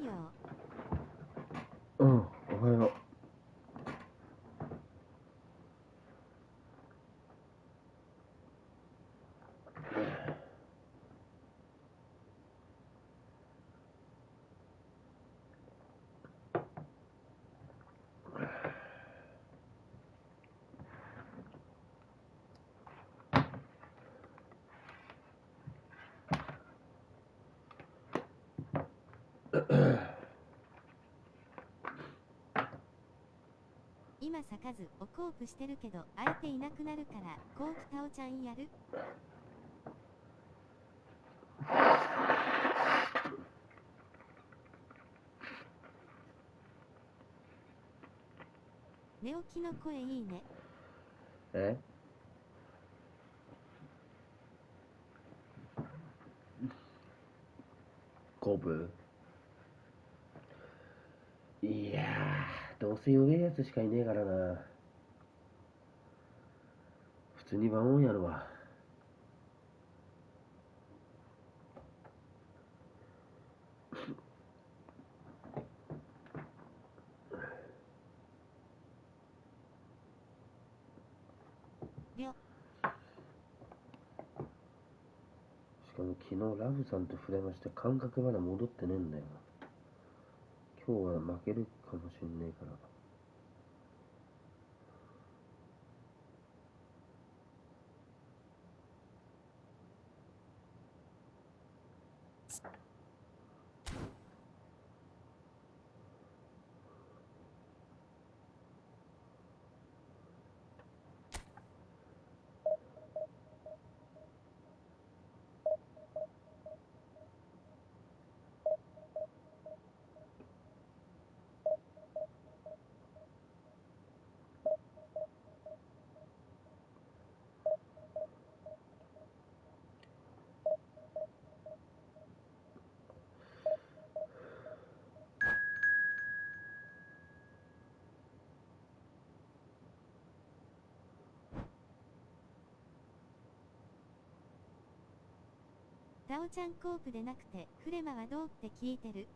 よ。うん、おはよう。今咲かずおコープしてるけど相手いなくなるからコープタオちゃんやる？寝起きの声いいね。え？コープ？いやー、どうせ弱いやつしかいねえからな。普通にワンオンやるわ。りょ。しかも昨日ラフさんと触れまして感覚まだ戻ってねえんだよ。今日は負けるかもしんねえから。タオちゃんコープでなくてフレマはどうって聞いてる？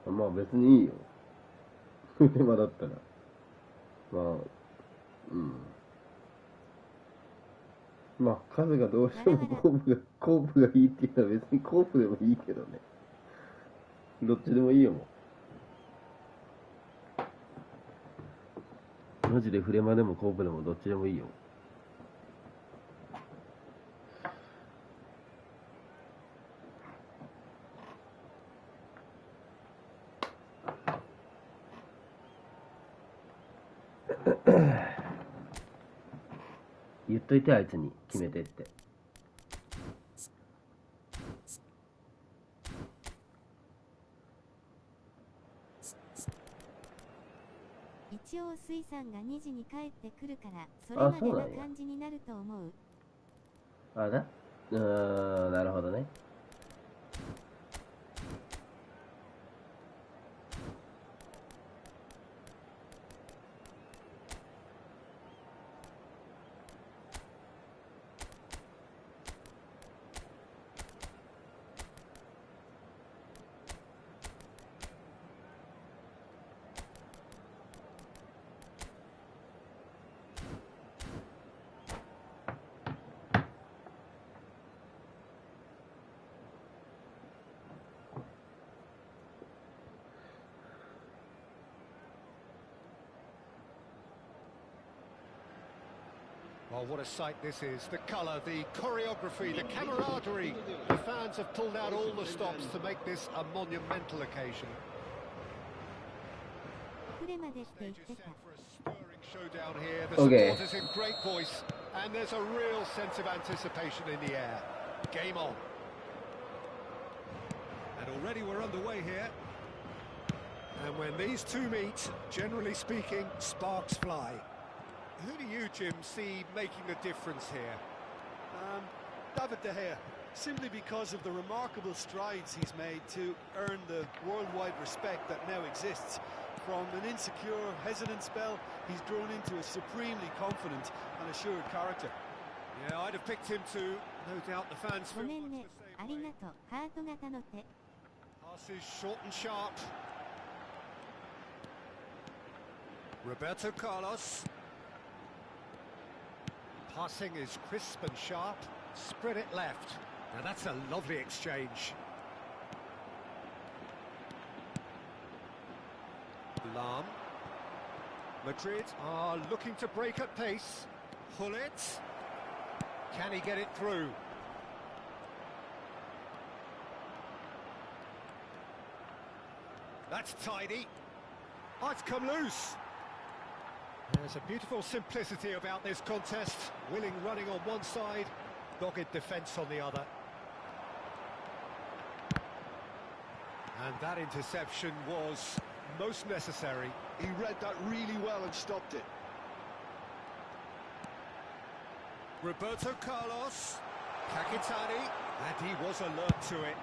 まあ別にいいよ。今だったら。まあ、うん。まあ数がどうしてもコープがいいって言ったら別にコープでもいいけどね。どっちでもいいよもう。マジでフレマでもコープでもどっちでもいいよ。言っといてあいつに決めてって。一応水さんが2時に帰ってくるからそれまでな感じになると思う。あななるほどね。Oh, what a sight this is. The colour, the choreography, the camaraderie. The fans have pulled out all the stops to make this a monumental occasion. Stage is set for a stirring showdown here. The supporters in great voice, and there's a real sense of anticipation in the air. Game on. And already we're underway here. And when these two meet, generally speaking, sparks fly. Who do you, Jim, see making a difference here? David De Gea. simply because of the remarkable strides he's made to earn the worldwide respect that now exists. From an insecure, hesitant spell, he's grown into a supremely confident and assured character. Yeah, I'd have picked him too. No doubt the fans ご feel めん much ね。 the あ same り way. がとう。ハート型の手。 Passes short and sharp. Roberto Carlos. Passing is crisp and sharp. Spread it left. Now that's a lovely exchange. Lam. Madrid are looking to break at pace. Hullet. Can he get it through? That's tidy. Oh, it's come loose. There's a beautiful simplicity about this contest. Willing running on one side, dogged defence on the other. And that interception was most necessary. He read that really well and stopped it. Roberto Carlos, Kakitani, and he was alert to it.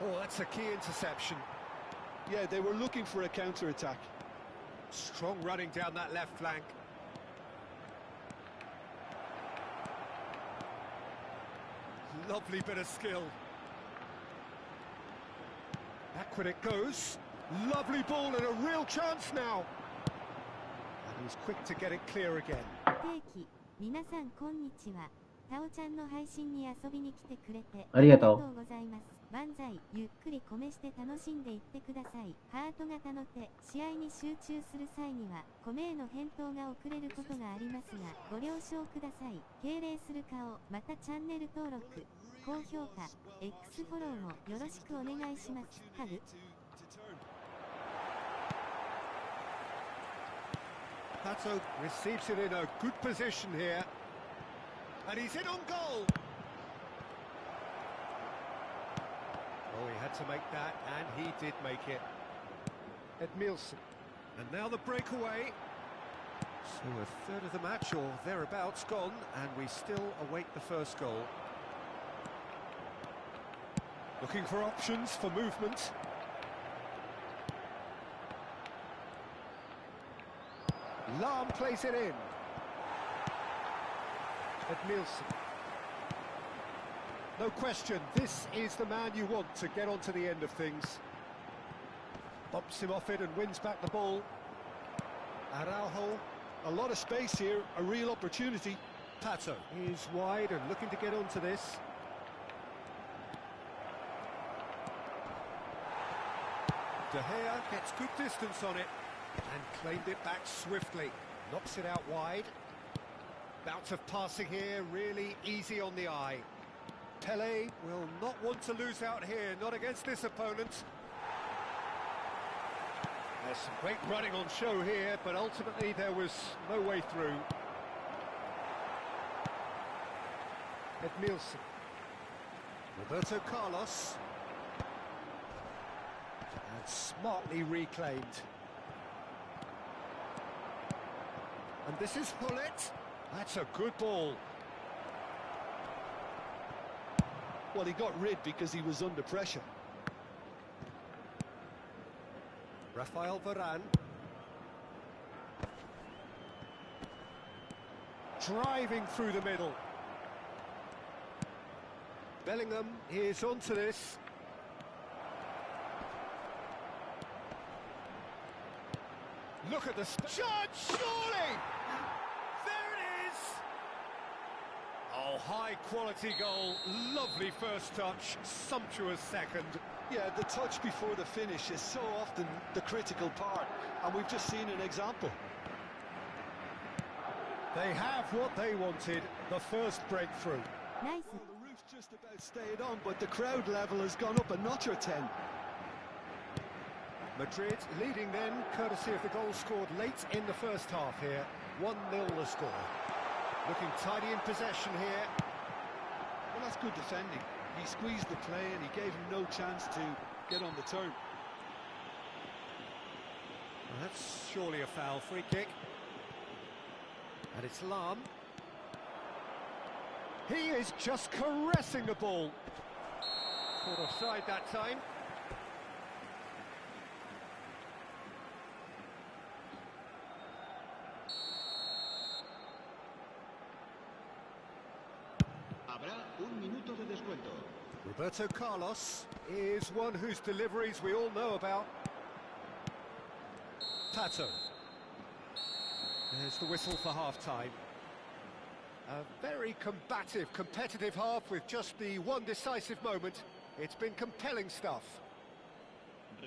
Oh, that's a key interception. Yeah, they were looking for a counter-attack. Strong running down that left flank. Lovely bit of skill. Backward it goes. Lovely ball and a real chance now. And he's quick to get it clear again. 定期、皆さんこんにちは。タオちゃんの配信に遊びに来てくれてありがとうございます。万歳、ゆっくり米して楽しんでいってください。ハート型の手、試合に集中する際には、米への返答が遅れることがありますが、ご了承ください。敬礼する顔、またチャンネル登録、高評価、X フォローもよろしくお願いします。ハグ。Pato receives it in a good position here. And he's in on goal. Oh, he had to make that, and he did make it. Edmilson. And now the breakaway. So a third of the match, or thereabouts, gone, and we still await the first goal. Looking for options for movement. Lam plays it in. Edmilson. No question, this is the man you want to get onto the end of things. Bumps him off it and wins back the ball. Araujo. A lot of space here, a real opportunity. Pato is wide and looking to get onto this. De Gea gets good distance on it and claimed it back swiftly. Knocks it out wide. Bout of passing here, really easy on the eye. Pele will not want to lose out here, not against this opponent. There's some great running on show here, but ultimately there was no way through. Edmilson. Roberto Carlos. And smartly reclaimed. And this is Hullet. That's a good ball. Well, he got rid because he was under pressure. Rafael Varane. Driving through the middle. Bellingham is onto this. Look at the shot, surely! There it is! Oh, high quality goal, lovely first touch, sumptuous second. Yeah, the touch before the finish is so often the critical part, and we've just seen an example. They have what they wanted, the first breakthrough. ナイス。 Well, the roof's just about stayed on, but the crowd level has gone up a notch or 10. Madrid leading then, courtesy of the goal scored late in the first half here. 1-0 the score. Looking tidy in possession here. Well, that's good defending. He squeezed the play and he gave him no chance to get on the turn. Well, that's surely a foul, free kick. And it's Lam. He is just caressing the ball. Caught offside that time. Habrá un minuto de descuento. Roberto Carlos is one whose deliveries we all know about. Pato. There's the whistle for half-time. A very combative, competitive half with just the one decisive moment. It's been compelling stuff.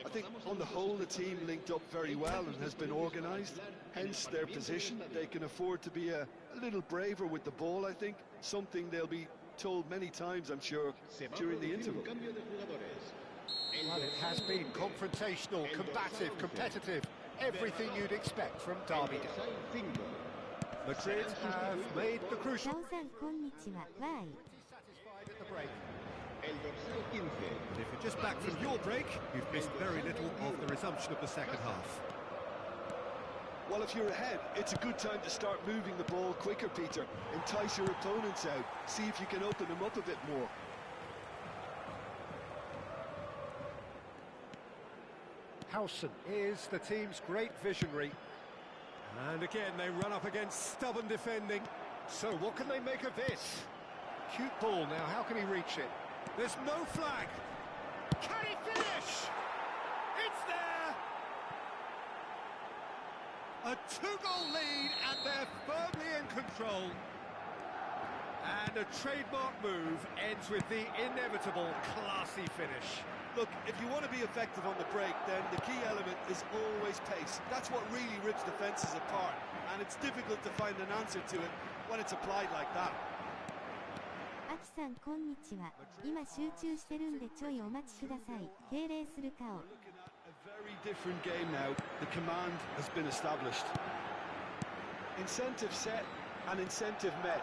I think on the whole the team linked up very well and has been organised, hence their position. They can afford to be a little braver with the ball, I think, something they'll be told many times, I'm sure, during the interval. Well, it has been confrontational, combative, competitive, everything you'd expect from Derby Day. Madrid have made the な crucial... おさんこんにちは。わーい。 Satisfied at the break. And if you're just back from your break, you've missed very little of the resumption of the second half. Well, if you're ahead, it's a good time to start moving the ball quicker, Peter. Entice your opponents out. See if you can open them up a bit more. Howson is the team's great visionary. And again, they run up against stubborn defending. So what can they make of this? Cute ball now, how can he reach it? There's no flag. Can he finish? It's there! A two-goal lead and they're firmly in control. And a trademark move ends with the inevitable classy finish. Look, if you want to be effective on the break, then the key element is always pace. That's what really rips defences apart, and it's difficult to find an answer to it when it's applied like that. アキさんこんにちは。今集中してるんでちょいお待ちください。敬礼する顔。 Looking at a very different game now. The command has been established. Incentive set and incentive met.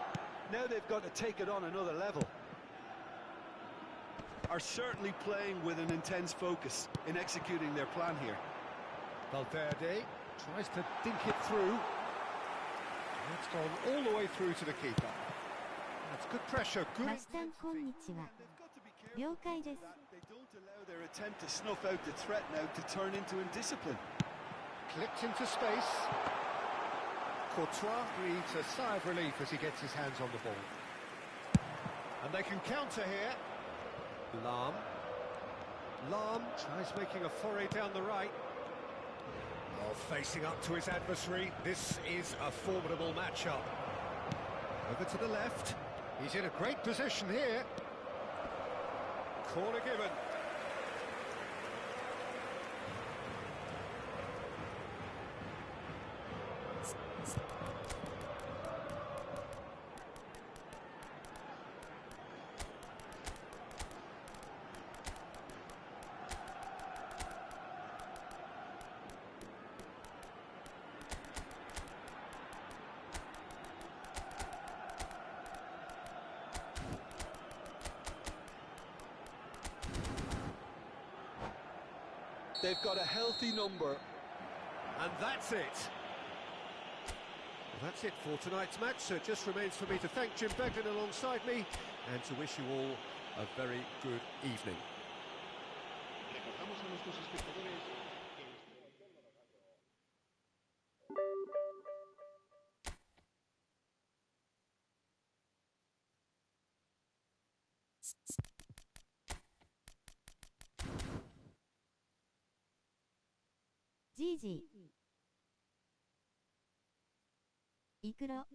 Now they've got to take it on another level. Are certainly playing with an intense focus in executing their plan here. Valverde tries to dink it through. It's gone all the way through to the keeper. That's good pressure, good マシタンこんにちは。 They've got to be 了 careful 解です。 that they don't allow their attempt to snuff out the threat now to turn into indiscipline. clipped into space. Courtois breathes a sigh of relief as he gets his hands on the ball. And they can counter here. Lahm tries making a foray down the right. Oh, facing up to his adversary. This is a formidable matchup. Over to the left. He's in a great position here. Corner given. They've got a healthy number. And that's it. Well, that's it for tonight's match. So it just remains for me to thank Jim Beglin alongside me and to wish you all a very good evening. Recordamos a nuestros espectadores queじいじいくろよ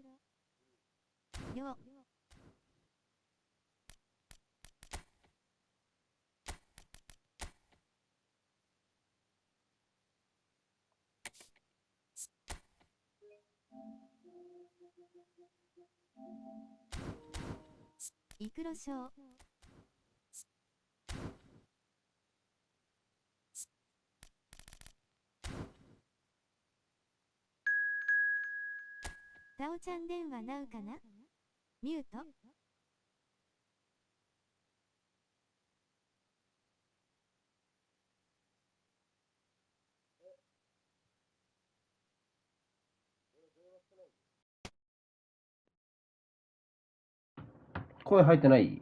いくろしょうタオちゃん電話なうかなミュート声入ってない？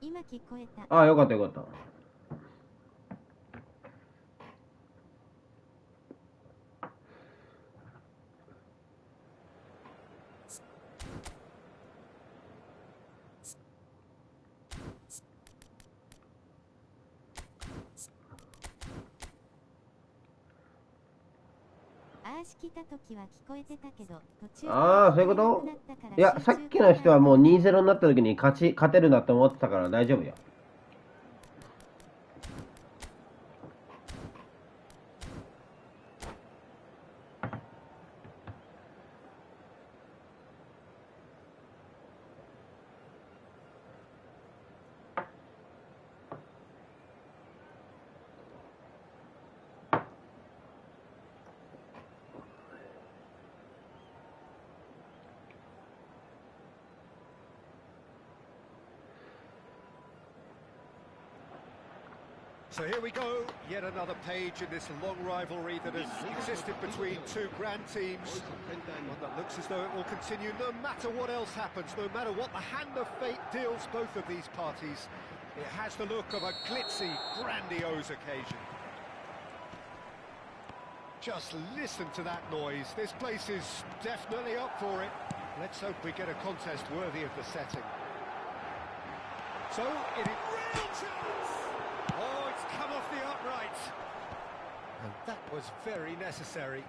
今聞こえた。ああ、よかったよかった。あーし来た時は聞こえてたけど、途中ああ、そういうこと？いや、さっきの人はもう 2-0 になった時に勝てるなって思ってたから大丈夫よ。So here we go, yet another page in this long rivalry that has existed between two grand teams. One that looks as though it will continue no matter what else happens, no matter what the hand of fate deals both of these parties. It has the look of a glitzy, grandiose occasion. Just listen to that noise. This place is definitely up for it. Let's hope we get a contest worthy of the setting. So, it is real chance! Oh, it's come off the upright. And that was very necessary.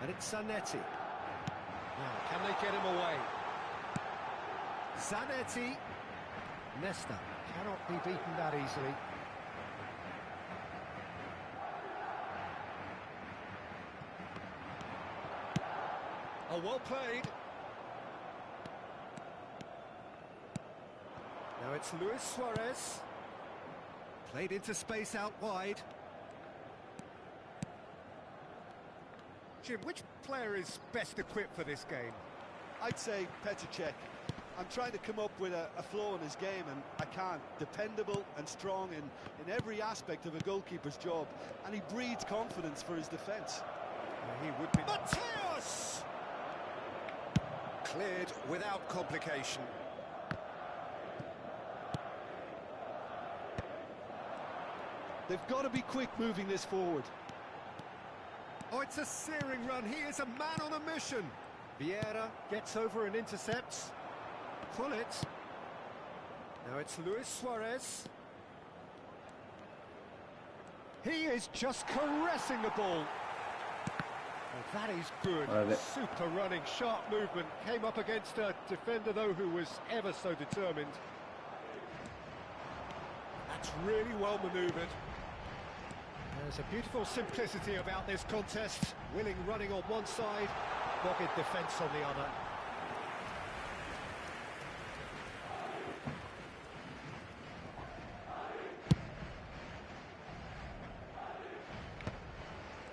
And it's Zanetti. Now, can they get him away? Zanetti. Nesta cannot be beaten that easily. Oh, well played. Now it's Luis Suarez. Played into space out wide. Jim, which player is best equipped for this game? I'd say Petr Cech. I'm trying to come up with a flaw in his game, and I can't. Dependable and strong in every aspect of a goalkeeper's job, and he breeds confidence for his defence. He would be... Mateus! Cleared without complication. They've got to be quick moving this forward. Oh, it's a searing run. He is a man on a mission. Vieira gets over and intercepts. Pull it. Now it's Luis Suarez. He is just caressing the ball. Well, that is good. Super running, sharp movement. Came up against a defender, though, who was ever so determined. That's really well manoeuvred. There's a beautiful simplicity about this contest. Willing running on one side, dogged defence on the other.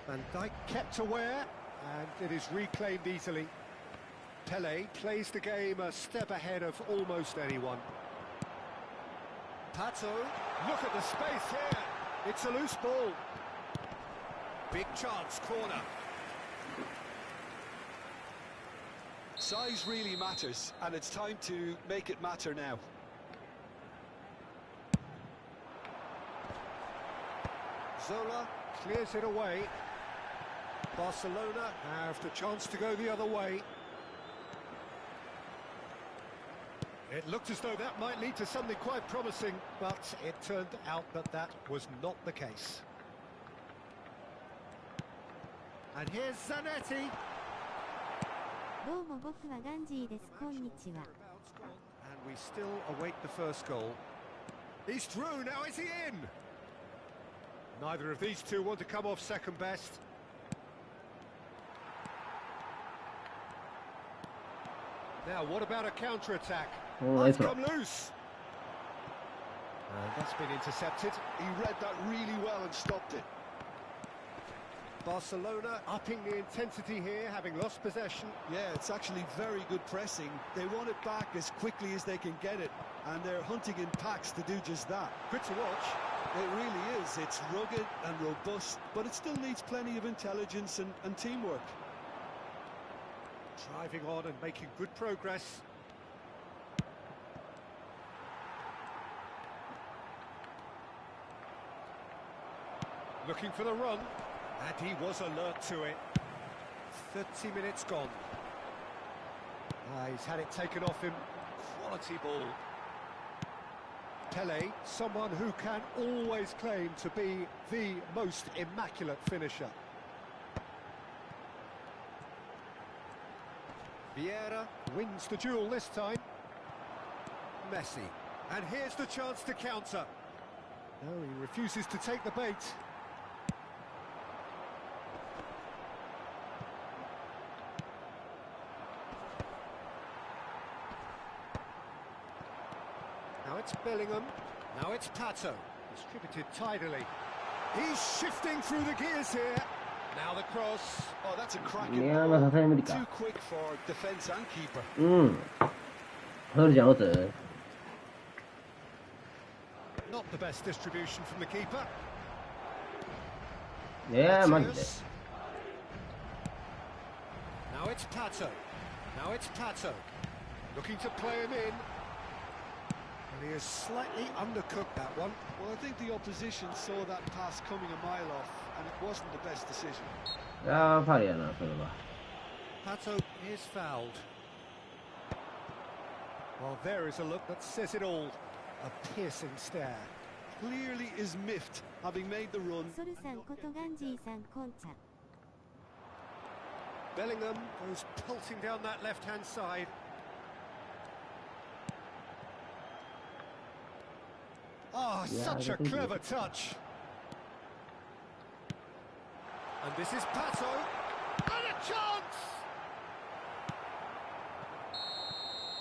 Van Dijk kept aware, and it is reclaimed easily. Pele plays the game a step ahead of almost anyone. Pato, look at the space here. It's a loose ball. Big chance, corner. Size really matters, and it's time to make it matter now. Zola clears it away. Barcelona have the chance to go the other way. It looked as though that might lead to something quite promising, but it turned out that that was not the case. And here's Zanetti. どうも僕はガンジーです。こんにちは。 And we still await the first goal. He's through, now is he in? Neither of these two want to come off second best. Now, what about a counter-attack? Let's come loose. And that's been intercepted. He read that really well and stopped it. Barcelona upping the intensity here, having lost possession. Yeah, it's actually very good pressing. They want it back as quickly as they can get it. and they're hunting in packs to do just that. Good to watch. It really is. It's rugged and robust, but it still needs plenty of intelligence and teamwork. Driving on and making good progress. Looking for the run, and he was alert to it. 30 minutes gone. He's had it taken off him. Quality ball. Pele, someone who can always claim to be the most immaculate finisher. Vieira wins the duel this time. Messi. And here's the chance to counter. No, he refuses to take the bait. Now it's Bellingham. Now it's Pato. Distributed tidily. He's shifting through the gears here. Now the cross. Oh, that's a cracking いやー、まあさすがに無理 ball. か。 Too quick for defence and keeper. うん。フルちゃん打つ？ Not the best distribution from the keeper. いやー、マジで。 Now it's Pato. Now it's Pato. Looking to play him in. And he has slightly undercooked that one. Well, I think the opposition saw that pass coming a mile off, and it wasn't the best decision. いやー、ファウルやな、それは。 Pato is fouled. Well, there is a look that says it all. A piercing stare. Clearly is miffed, having made the run. ソルさんことガンジーさんこんちゃ。 Bellingham goes pelting down that left-hand side. Oh, Yeah, such a I think clever touch. And this is Pato. And a chance!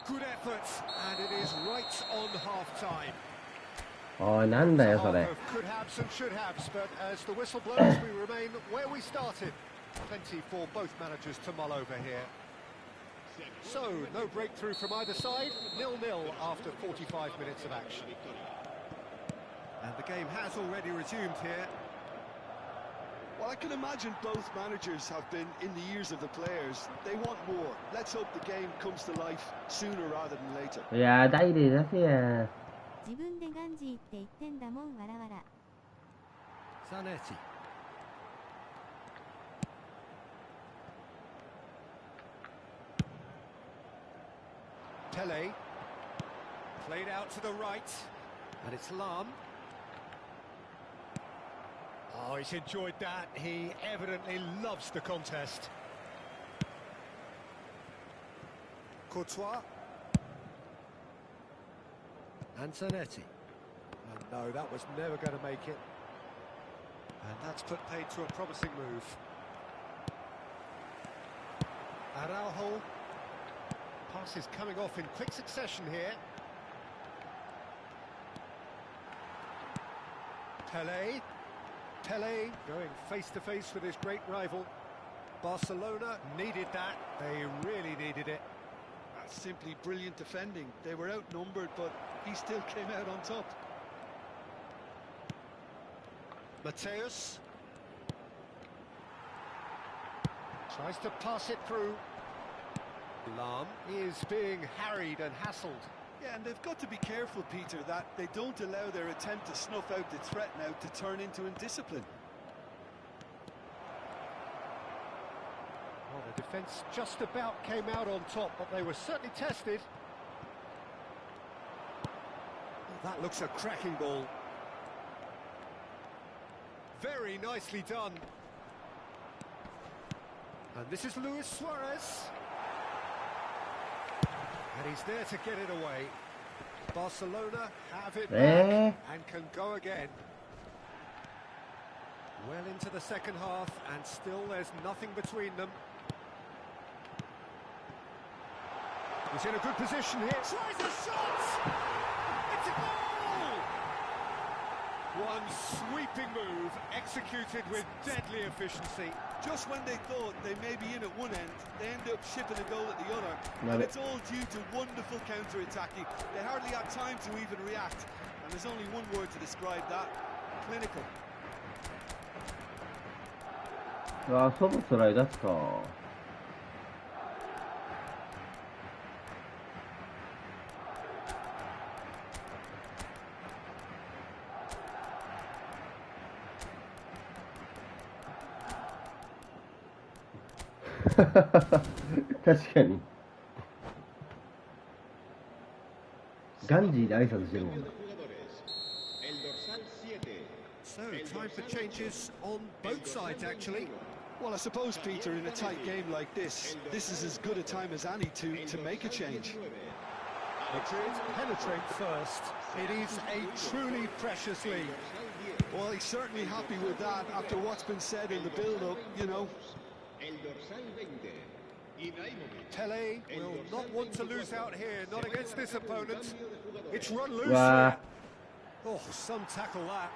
Good effort, and it is right on half-time. おい、なんだよ、それ。 Half of could haves and should haves, but as the whistle blows, we remain where we started. Plenty for both managers to mull over here. So, no breakthrough from either side, 0-0 after 45 minutes of action. And the game has already resumed here. Well, I can imagine both managers have been in the ears of the players. They want more. Let's hope the game comes to life sooner rather than later. いやー、大で出せや。自分でガンジーって言ってんだもんわらわら。 Zanetti. Pele. Played out to the right. And it's Lam. Oh, he's enjoyed that. He evidently loves the contest. Courtois. And Zanetti. And no, that was never going to make it. And that's put paid to a promising move. Araujo. Passes coming off in quick succession here. Pele. Pele going face-to-face with his great rival. Barcelona needed that. They really needed it. That's simply brilliant defending. They were outnumbered, but he still came out on top. Mateus. Tries to pass it through. Lam is being harried and hassled. Yeah, and they've got to be careful, Peter, that they don't allow their attempt to snuff out the threat now to turn into indiscipline. Well, the defence just about came out on top, but they were certainly tested. That looks a cracking ball. Very nicely done. And this is Luis Suarez. And he's there to get it away. Barcelona have it back and can go again. Well into the second half, and still there's nothing between them. He's in a good position here. Tries a shot! It's a goal! One sweeping move, executed with deadly efficiency. Just when they thought they may be in at one end, they end up shipping a goal at the other. And it's all due to wonderful counter-attacking. They hardly have time to even react. And there's only one word to describe that: clinical. あ、そろそろ出すか。確かにガンジーで挨拶してるもんな。 So, time for changes on both sides, actually. Well, I suppose, Peter, in a tight game like this is as good a time as any to make a change. Madrid penetrate first. It is a truly precious lead. Well, he's certainly happy with that after what's been said in the build-up, you know. Pele will not want to lose out here, not against this opponent. It's run loose Wow. here. Oh, some tackle that.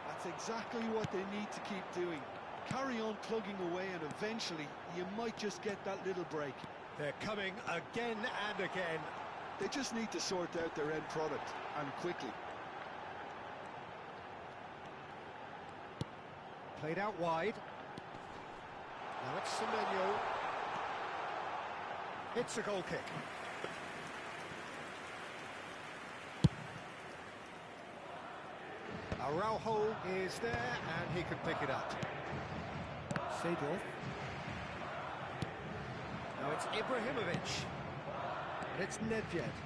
That's exactly what they need to keep doing. Carry on plugging away, and eventually you might just get that little break. They're coming again and again. They just need to sort out their end product, and quickly. Played out wide. Now it's Semenyo. It's a goal kick. Araujo is there, and he can pick it up. Seedorf. Now it's Ibrahimovic. And it's Nedved.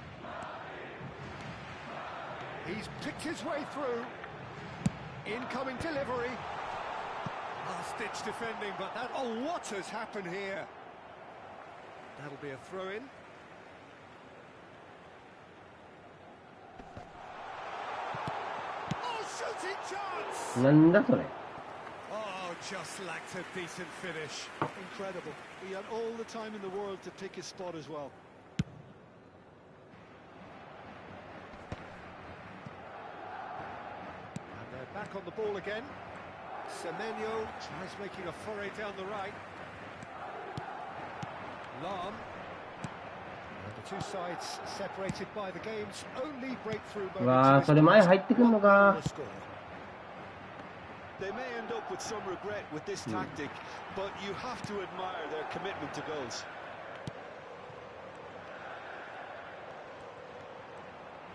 He's picked his way through. Incoming delivery. Last-ditch defending, but that... Oh, what has happened here? That'll be a throw-in. Oh, shooting chance! なんだそれ。 Oh, just lacked a decent finish. Incredible. He had all the time in the world to pick his spot as well. And they're back on the ball again. Semenyo tries making a foray down the right. Lam. And the two sides separated by the game's only breakthrough moment. わあ、それ前入ってくんのか。 They may end up with some regret with this tactic, but you have to admire their commitment to goals.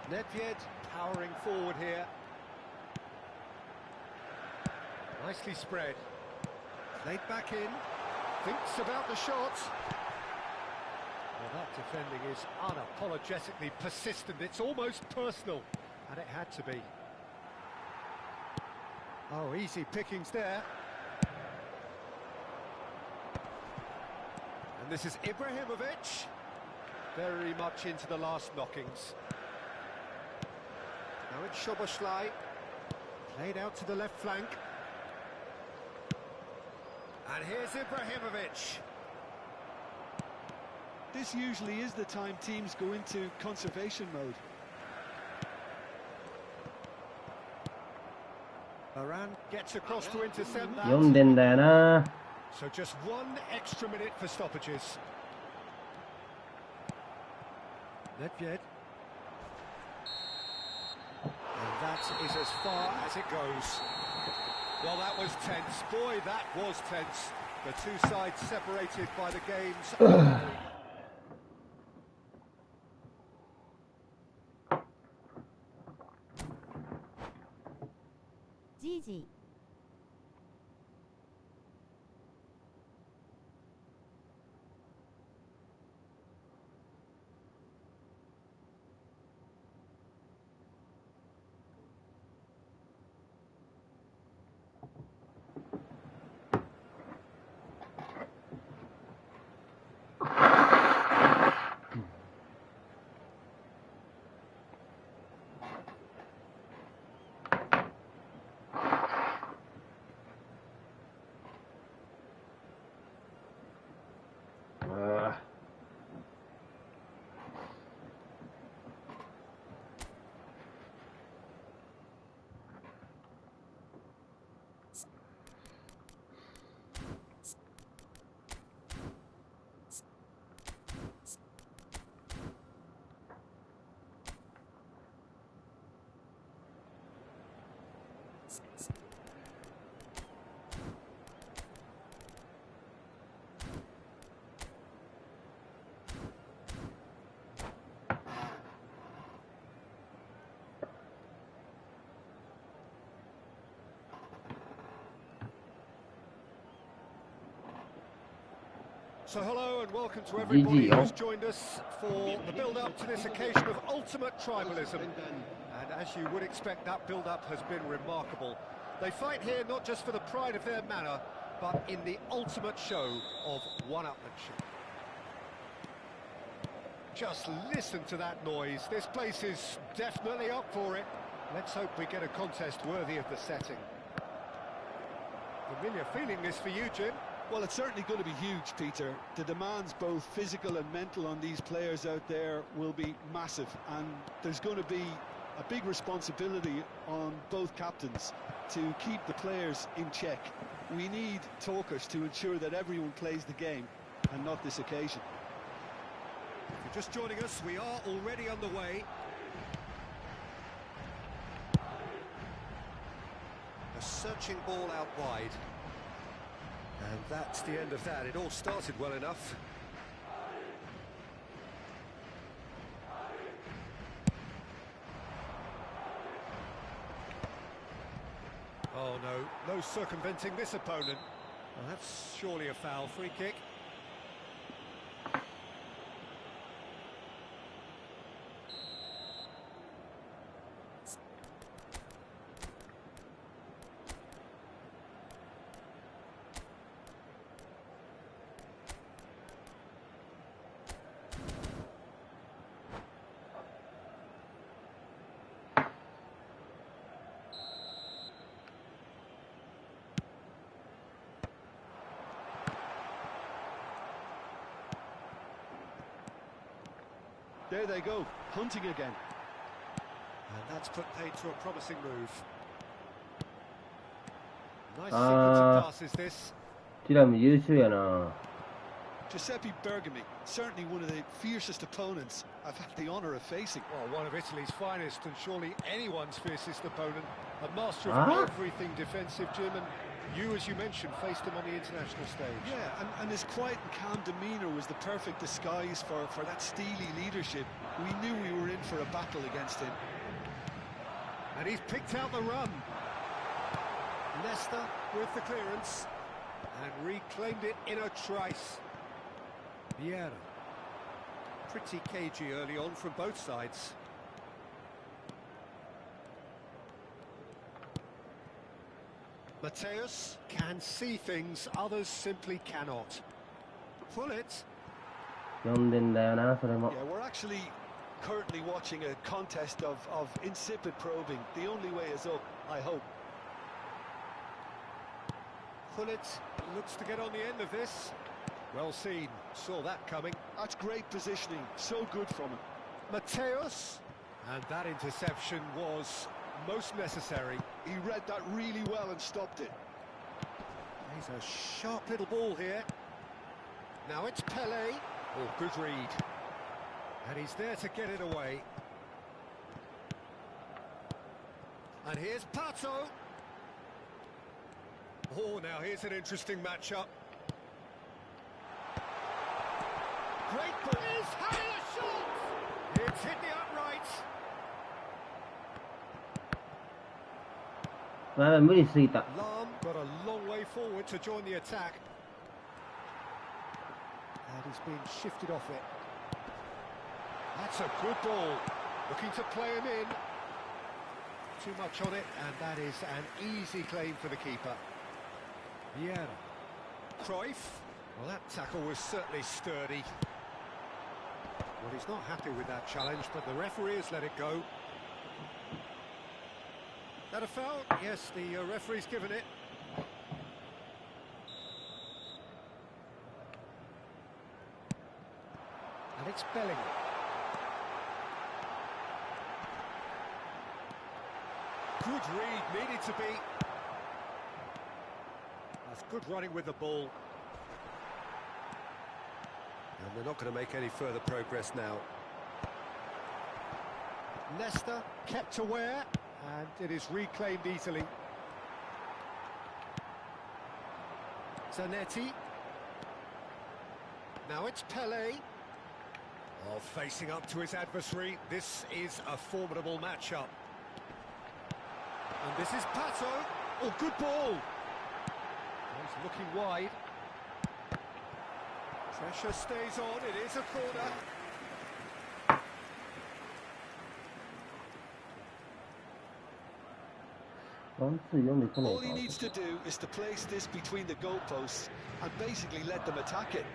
Nedved powering forward here. Nicely spread. Played back in. Thinks about the shot. Well, that defending is unapologetically persistent. It's almost personal. And it had to be. Oh, easy pickings there. And this is Ibrahimovic. Very much into the last knockings. Now it's Szoboszlai. Played out to the left flank. And here's Ibrahimovic. This usually is the time teams go into conservation mode. Varane gets across to intercept that. 読んでんだよな。 So just one extra minute for stoppages. Nedved. And that is as far as it goes. Well, that was tense. Boy, that was tense. The two sides separated by the game's... GG。So hello and welcome to everybody who's joined us for the build-up to this occasion of ultimate tribalism. And as you would expect, that build-up has been remarkable. They fight here not just for the pride of their manor, but in the ultimate show of one-upmanship. Just listen to that noise. This place is definitely up for it. Let's hope we get a contest worthy of the setting. Familiar feeling this for you, Jim? Well, it's certainly going to be huge, Peter. The demands, both physical and mental, on these players out there will be massive, and there's going to be a big responsibility on both captains to keep the players in check. We need talkers to ensure that everyone plays the game, and not this occasion. If you're just joining us, we are already underway. A searching ball out wide. And that's the end of that. It all started well enough. Oh no, no circumventing this opponent. Well, that's surely a foul. Free kick. There they go, hunting again. And that's put paid to a promising move. Nice sequence of passes this. Giuseppe Bergami, certainly one of the fiercest opponents I've had the honour of facing. Well, one of Italy's finest, and surely anyone's fiercest opponent. A master of everything defensive, Jim, and you, as you mentioned, faced him on the international stage. Yeah, and his quiet and calm demeanour was the perfect disguise for that steely leadership. We knew we were in for a battle against him. And he's picked out the run. Nesta with the clearance, and reclaimed it in a trice. Vieira. Pretty cagey early on from both sides. Mateus can see things others simply cannot. Pull it. Yeah, we're actually currently watching a contest of insipid probing. The only way is up, I hope. Pull it. Looks to get on the end of this. Well seen. Saw that coming. That's great positioning. So good from him. Mateus. And that interception was most necessary. He read that really well and stopped it. He's a sharp little ball here. Now it's Pele. Oh, good read. And he's there to get it away. And here's Pato. Oh, now here's an interesting matchup. Great ball. He's having a shot! It's hit the upright. Lam got a long way forward to join the attack. And he's been shifted off it. That's a good ball. Looking to play him in. Too much on it, and that is an easy claim for the keeper. Vieira. Cruyff. Well, that tackle was certainly sturdy. Well, he's not happy with that challenge, but the referee has let it go. That a foul? Yes, the referee's given it. And it's Bellingham. Good read, needed to be. That's good running with the ball. And they're not going to make any further progress now. Nesta kept aware, and it is reclaimed easily. Zanetti. Now it's Pele. Oh, facing up to his adversary. This is a formidable matchup. And this is Pato. Oh, good ball. He's looking wide. Pressure stays on. It is a corner. All he needs to do is to place this between the goalposts and basically let them attack it.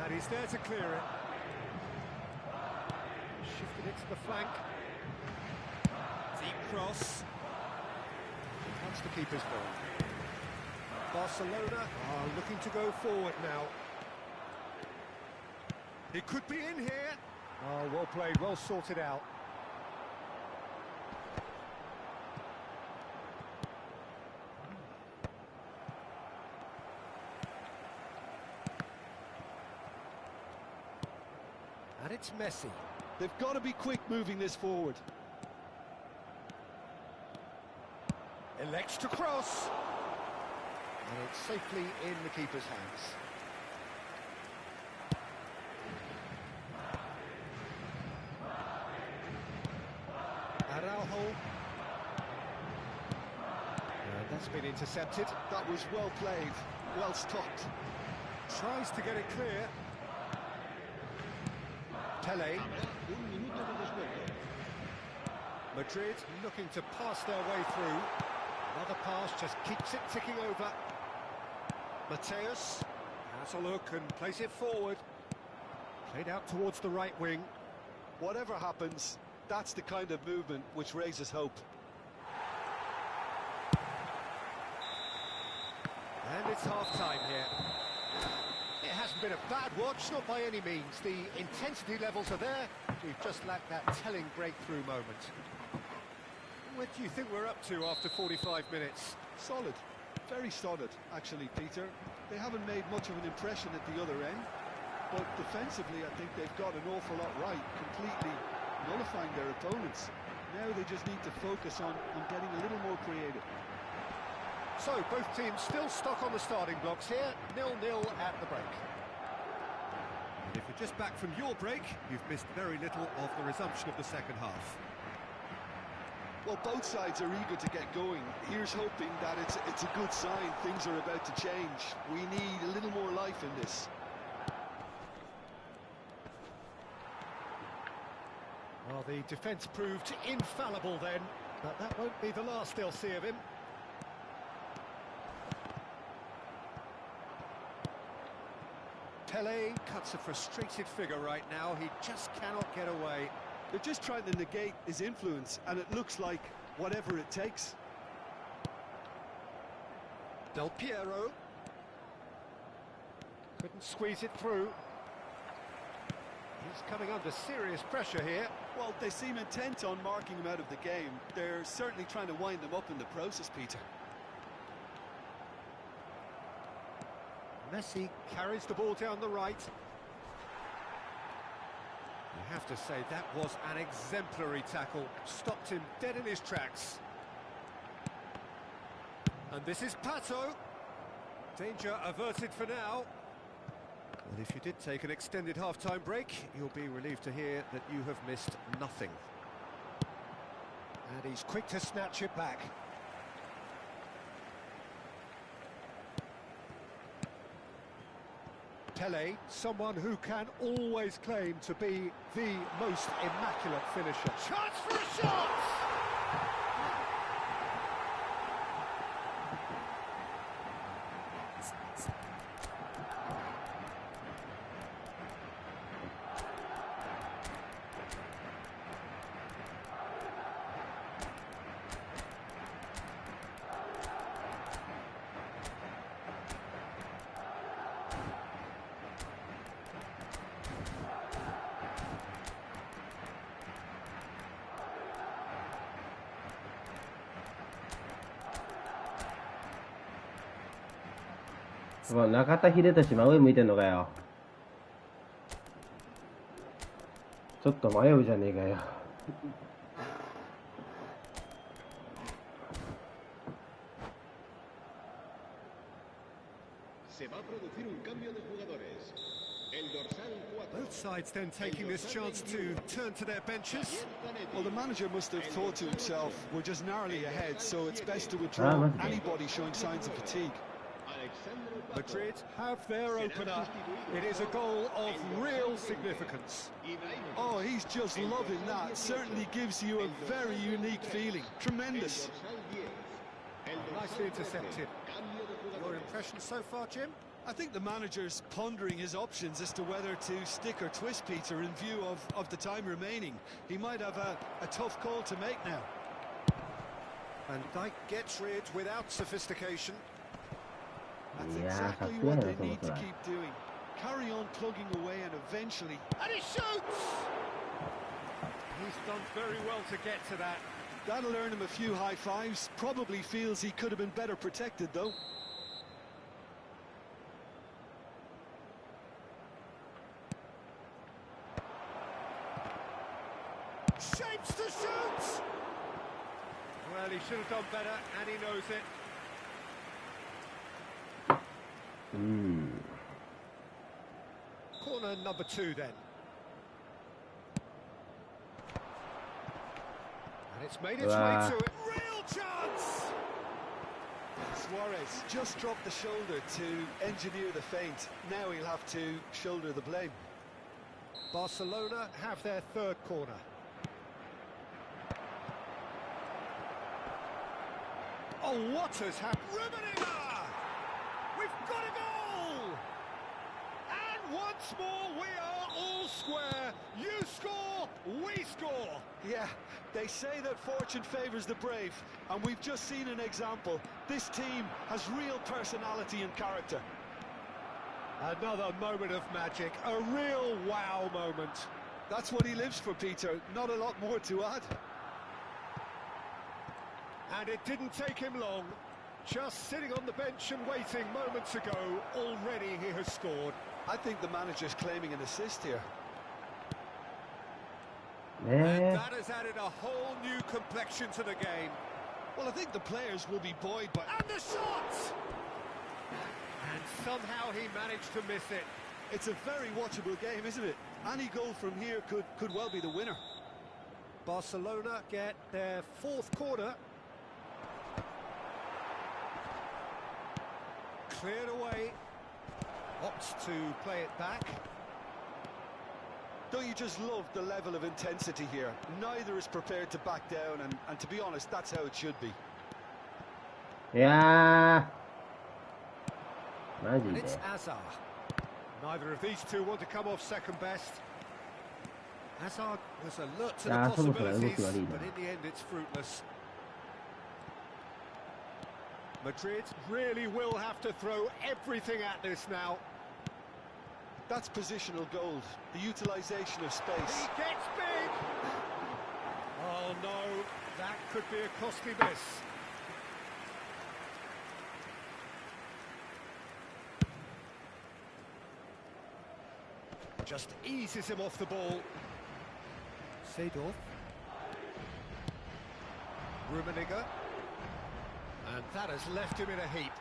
And he's there to clear it. Shifted it to the flank. Deep cross. That's the keeper's goal. Barcelona are looking to go forward now. He could be in here. Oh, well played, well sorted out. And it's Messi. They've got to be quick moving this forward. Elects to cross. And it's safely in the keeper's hands. Araujo. And that's been intercepted. That was well played, well stopped. Tries to get it clear. Pele. Madrid looking to pass their way through. Another pass just keeps it ticking over. Mateus has a look and plays it forward. Played out towards the right wing. Whatever happens, that's the kind of movement which raises hope. And it's half-time here. It hasn't been a bad watch, not by any means. The intensity levels are there. We've just lacked that telling breakthrough moment. What do you think we're up to after 45 minutes? Solid. Very solid, actually, Peter. They haven't made much of an impression at the other end, but defensively I think they've got an awful lot right, completely nullifying their opponents. Now they just need to focus on getting a little more creative. So, both teams still stuck on the starting blocks here, 0-0 at the break. And if you're just back from your break, you've missed very little of the resumption of the second half. Well, both sides are eager to get going. Here's hoping that it's a good sign. Things are about to change. We need a little more life in this. Well, the defence proved infallible then, but that won't be the last they'll see of him. Pele cuts a frustrated figure right now. He just cannot get away. They're just trying to negate his influence, and it looks like whatever it takes. Del Piero. Couldn't squeeze it through. He's coming under serious pressure here. Well, they seem intent on marking him out of the game. They're certainly trying to wind him up in the process, Peter. Messi carries the ball down the right. You have to say that was an exemplary tackle. Stopped him dead in his tracks. And this is Pato. Danger averted for now. Well, if you did take an extended half-time break, you'll be relieved to hear that you have missed nothing. And he's quick to snatch it back. Pele, someone who can always claim to be the most immaculate finisher. Chance for a shot!中田秀俊真上向いてんのかよ。ちょっと迷うじゃねえかよ。Se va a producir un cambio de jugadores. El dorsal 4. Both sides then taking this chance to turn to their benches. Well, the manager must have thought to himself, we're just narrowly ahead, so it's best to withdraw anybody showing signs of fatigue. Madrid have their opener. It is a goal of real significance. Oh, he's just loving that. Certainly gives you a very unique feeling. Tremendous. Nicely intercepted. Your impression so far, Jim? I think the manager's pondering his options as to whether to stick or twist Peter in view of the time remaining. He might have a tough call to make now. Van Dijk gets rid without sophistication. That's exactly what they need to keep doing. Carry on plugging away and eventually... And he shoots! He's done very well to get to that. That'll earn him a few high fives. Probably feels he could have been better protected, though. Shapes to shoot! Well, he should have done better, and he knows it. Corner number 2 then. And it's made its way to it. Real chance! Suarez just dropped the shoulder to engineer the feint. Now he'll have to shoulder the blame. Barcelona have their third corner. Oh, what has happened? Rummenigge! We've got a goal! And once more we are all square. You score, we score. Yeah, they say that fortune favours the brave, and we've just seen an example. This team has real personality and character. Another moment of magic, a real wow moment. That's what he lives for, Peter. Not a lot more to add. And it didn't take him long. Just sitting on the bench and waiting moments ago, already he has scored. I think the manager's claiming an assist here. And that has added a whole new complexion to the game. Well, I think the players will be buoyed by... And the shot! And somehow he managed to miss it. It's a very watchable game, isn't it? Any goal from here could well be the winner. Barcelona get their fourth corner. Cleared away. Opts to play it back. Don't you just love the level of intensity here? Neither is prepared to back down, and to be honest, that's how it should be. Yeah. And it's Hazard. Neither of these two want to come off second best. Hazard was alert to the possibilities, but in the end it's fruitless. Madrid really will have to throw everything at this now. That's positional gold, the utilisation of space. He gets big! Oh no, that could be a costly miss. Just eases him off the ball. Seedorf. Rummenigge. And that has left him in a heap.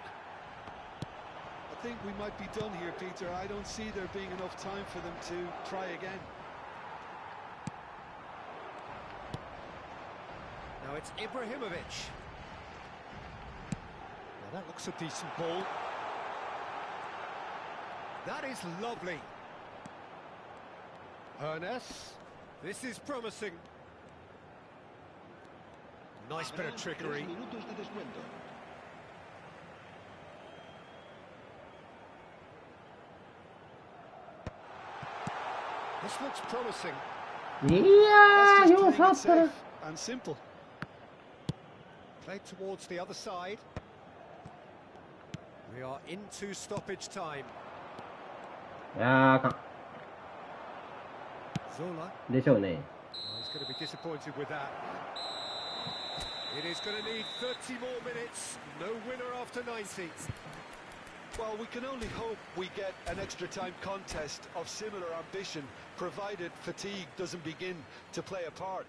I think we might be done here, Peter. I don't see there being enough time for them to try again. Now it's Ibrahimovic. Now that looks a decent ball. That is lovely. Ernest, this is promising. Nice bit of trickery. This looks promising. Yeah, you was safe and simple. Played towards the other side. We are into stoppage time. Yeah, Zola.でしょうね。 Oh, he's going to be disappointed with that. It is going to need 30 more minutes. No winner after 90. Well, we can only hope we get an extra time contest of similar ambition, provided fatigue doesn't begin to play a part.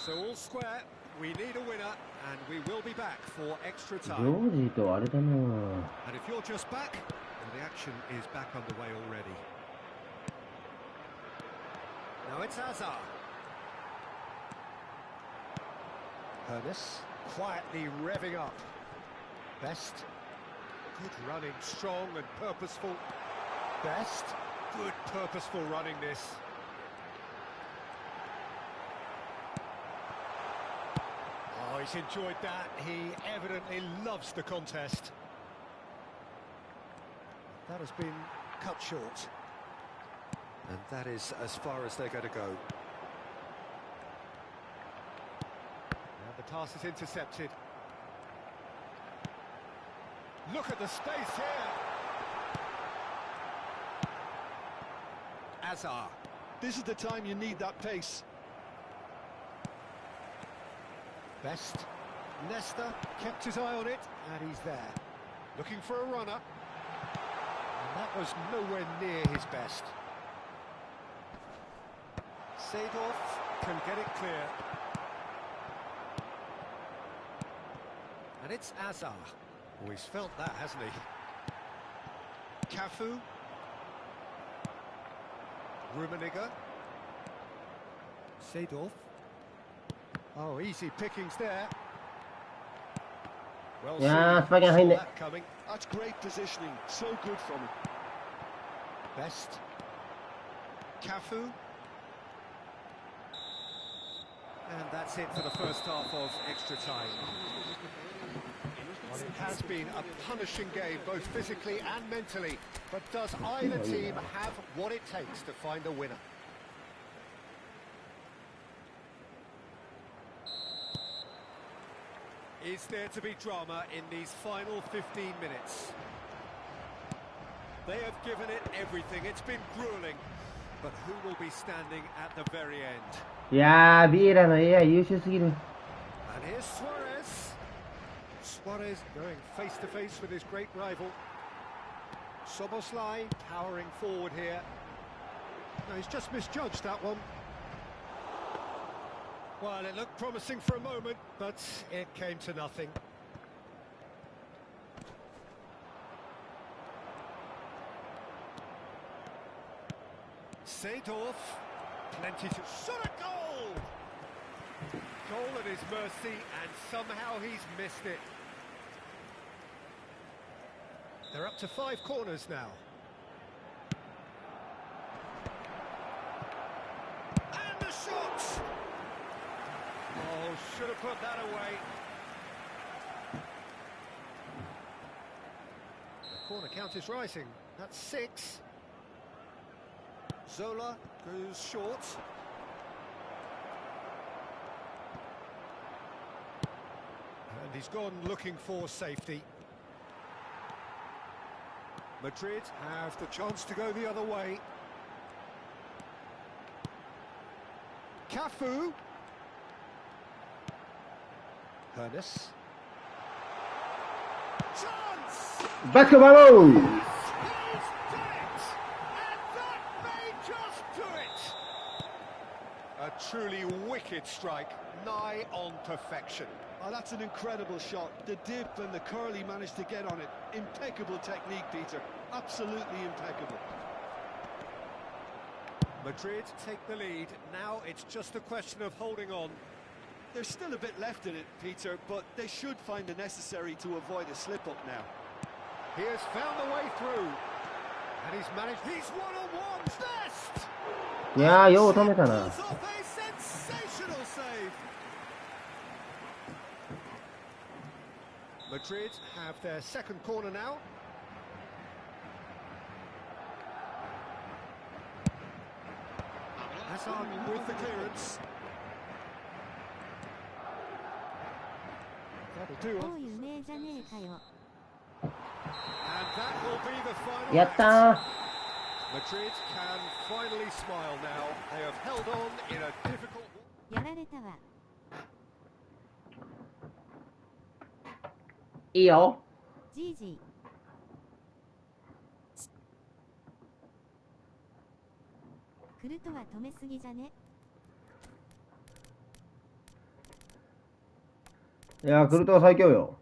So all square. We need a winner, and we will be back for extra ジョ time. ージとあれだな。 And if you're just back, well, the action is back underway already. Now it's Hazard. Hernes quietly revving up. Best. Good running, strong and purposeful. Best. Good purposeful running this. Oh, he's enjoyed that. He evidently loves the contest. That has been cut short. And that is as far as they're going to go. Now the pass is intercepted. Look at the space here. Hazard. This is the time you need that pace. Best. Nesta kept his eye on it, and he's there. Looking for a runner. And that was nowhere near his best. Seedorf can get it clear. And it's Hazard. Oh, he's felt that, hasn't he? Cafu. Rummenigge. Seedorf. Oh, easy pickings there. Well Yeah, seen. fucking Saw behind it. that coming. That's great positioning. So good from him. Best. Cafu. And that's it for the first half of extra time. Well, it has been a punishing game, both physically and mentally. But does either team have what it takes to find a winner? Is there to be drama in these final 15 minutes? They have given it everything. It's been grueling. But who will be standing at the very end? いやー、ビエラの AI 優秀すぎる。 And here's Suarez. Suarez going face to face with his great rival. Soboslai powering forward here. No, he's just misjudged that one. Well, it looked promising for a moment, but it came to nothing. Seedorf, plenty to... Shot a goal! Goal at his mercy, and somehow he's missed it. They're up to 5 corners now. And the shot! Oh, should have put that away. The corner count is rising. That's 6. Zola goes short. And he's gone looking for safety. Madrid have the chance to go the other way. Cafu. Hernes. Chance! Back to Barrow! He's done it! And that may just do it! A truly wicked strike, nigh on perfection. Oh, that's an incredible shot. The dip and the curl he managed to get on it. Impeccable technique, Peter. Absolutely impeccable. Madrid take the lead. Now it's just a question of holding on. There's still a bit left in it, Peter, but they should find the necessary to avoid a slip-up now. He has found the way through. And he's managed... He's one-on-one! Best! いやー、よう止めたな。 Pulls off a sensational save. Madrid have their second corner now. Hazard with the clearance. That'll do. もう有名じゃねえかよ。 And that will be the final やったー。 act. Madrid can finally smile now. They have held on in a difficult... やられたわ。いいよ。じいじ。クルトは止めすぎじゃね。いやー、クルトワ最強よ。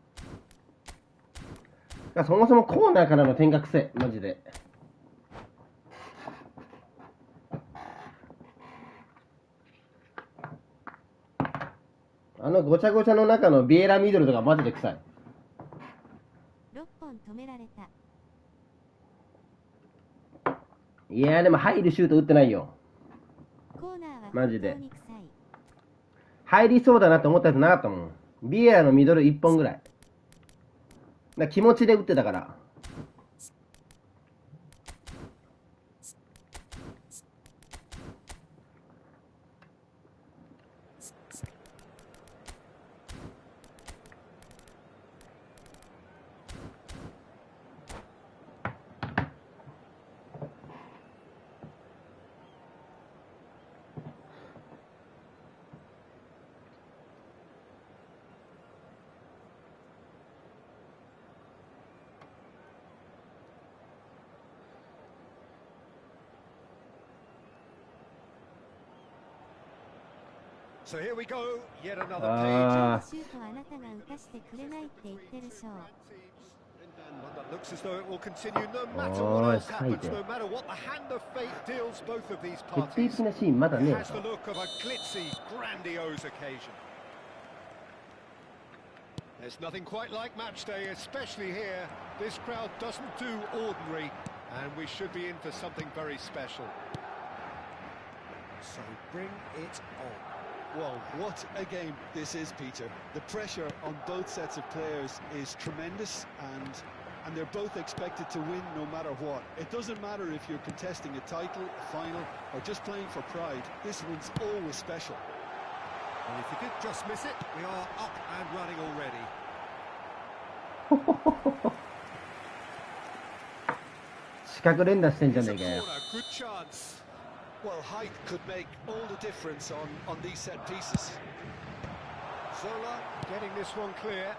いや、そもそもコーナーからの点がくせ、マジで。あのごちゃごちゃの中のビエラミドルとかマジで臭い。6本止められた。いやー、でも入るシュート打ってないよ。コーナーはマジで本当に臭い。入りそうだなって思ったやつなかったもん。ビエラのミドル1本ぐらい。だ気持ちで打ってたから。So here we go, yet another あ page. シュートあなたが打たしてくれないって言ってるしょう。 One that looks as though it will continue no matter Oh, what else it's happens, tight. no matter what the hand of fate deals both of these 決定 parties. 的なシーンまだね It え has the か。 look of a glitzy, grandiose occasion. There's nothing quite like match day, especially here. This crowd doesn't do ordinary, and we should be in for something very special. So bring it on. Well, what a game this is, Peter. The pressure on both sets of players is tremendous, and they're both expected to win no matter what. It doesn't matter if you're contesting a title, a final, or just playing for pride. This one's always special. And if you did just miss it, we are up and running already. 四角連打してんじゃ Here's ね a えか corner, よ。 good chance. Well, height could make all the difference on these set pieces. Zola getting this one clear.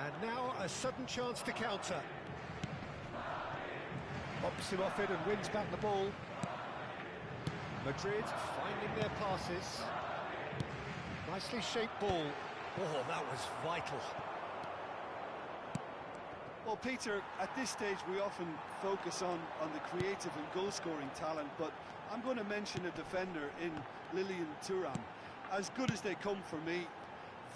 And now a sudden chance to counter. Pops him off it and wins back the ball. Madrid finding their passes. Nicely shaped ball. Oh, that was vital. Well, Peter, at this stage we often focus on the creative and goal-scoring talent, but I'm going to mention a defender in Lilian Thuram. As good as they come for me,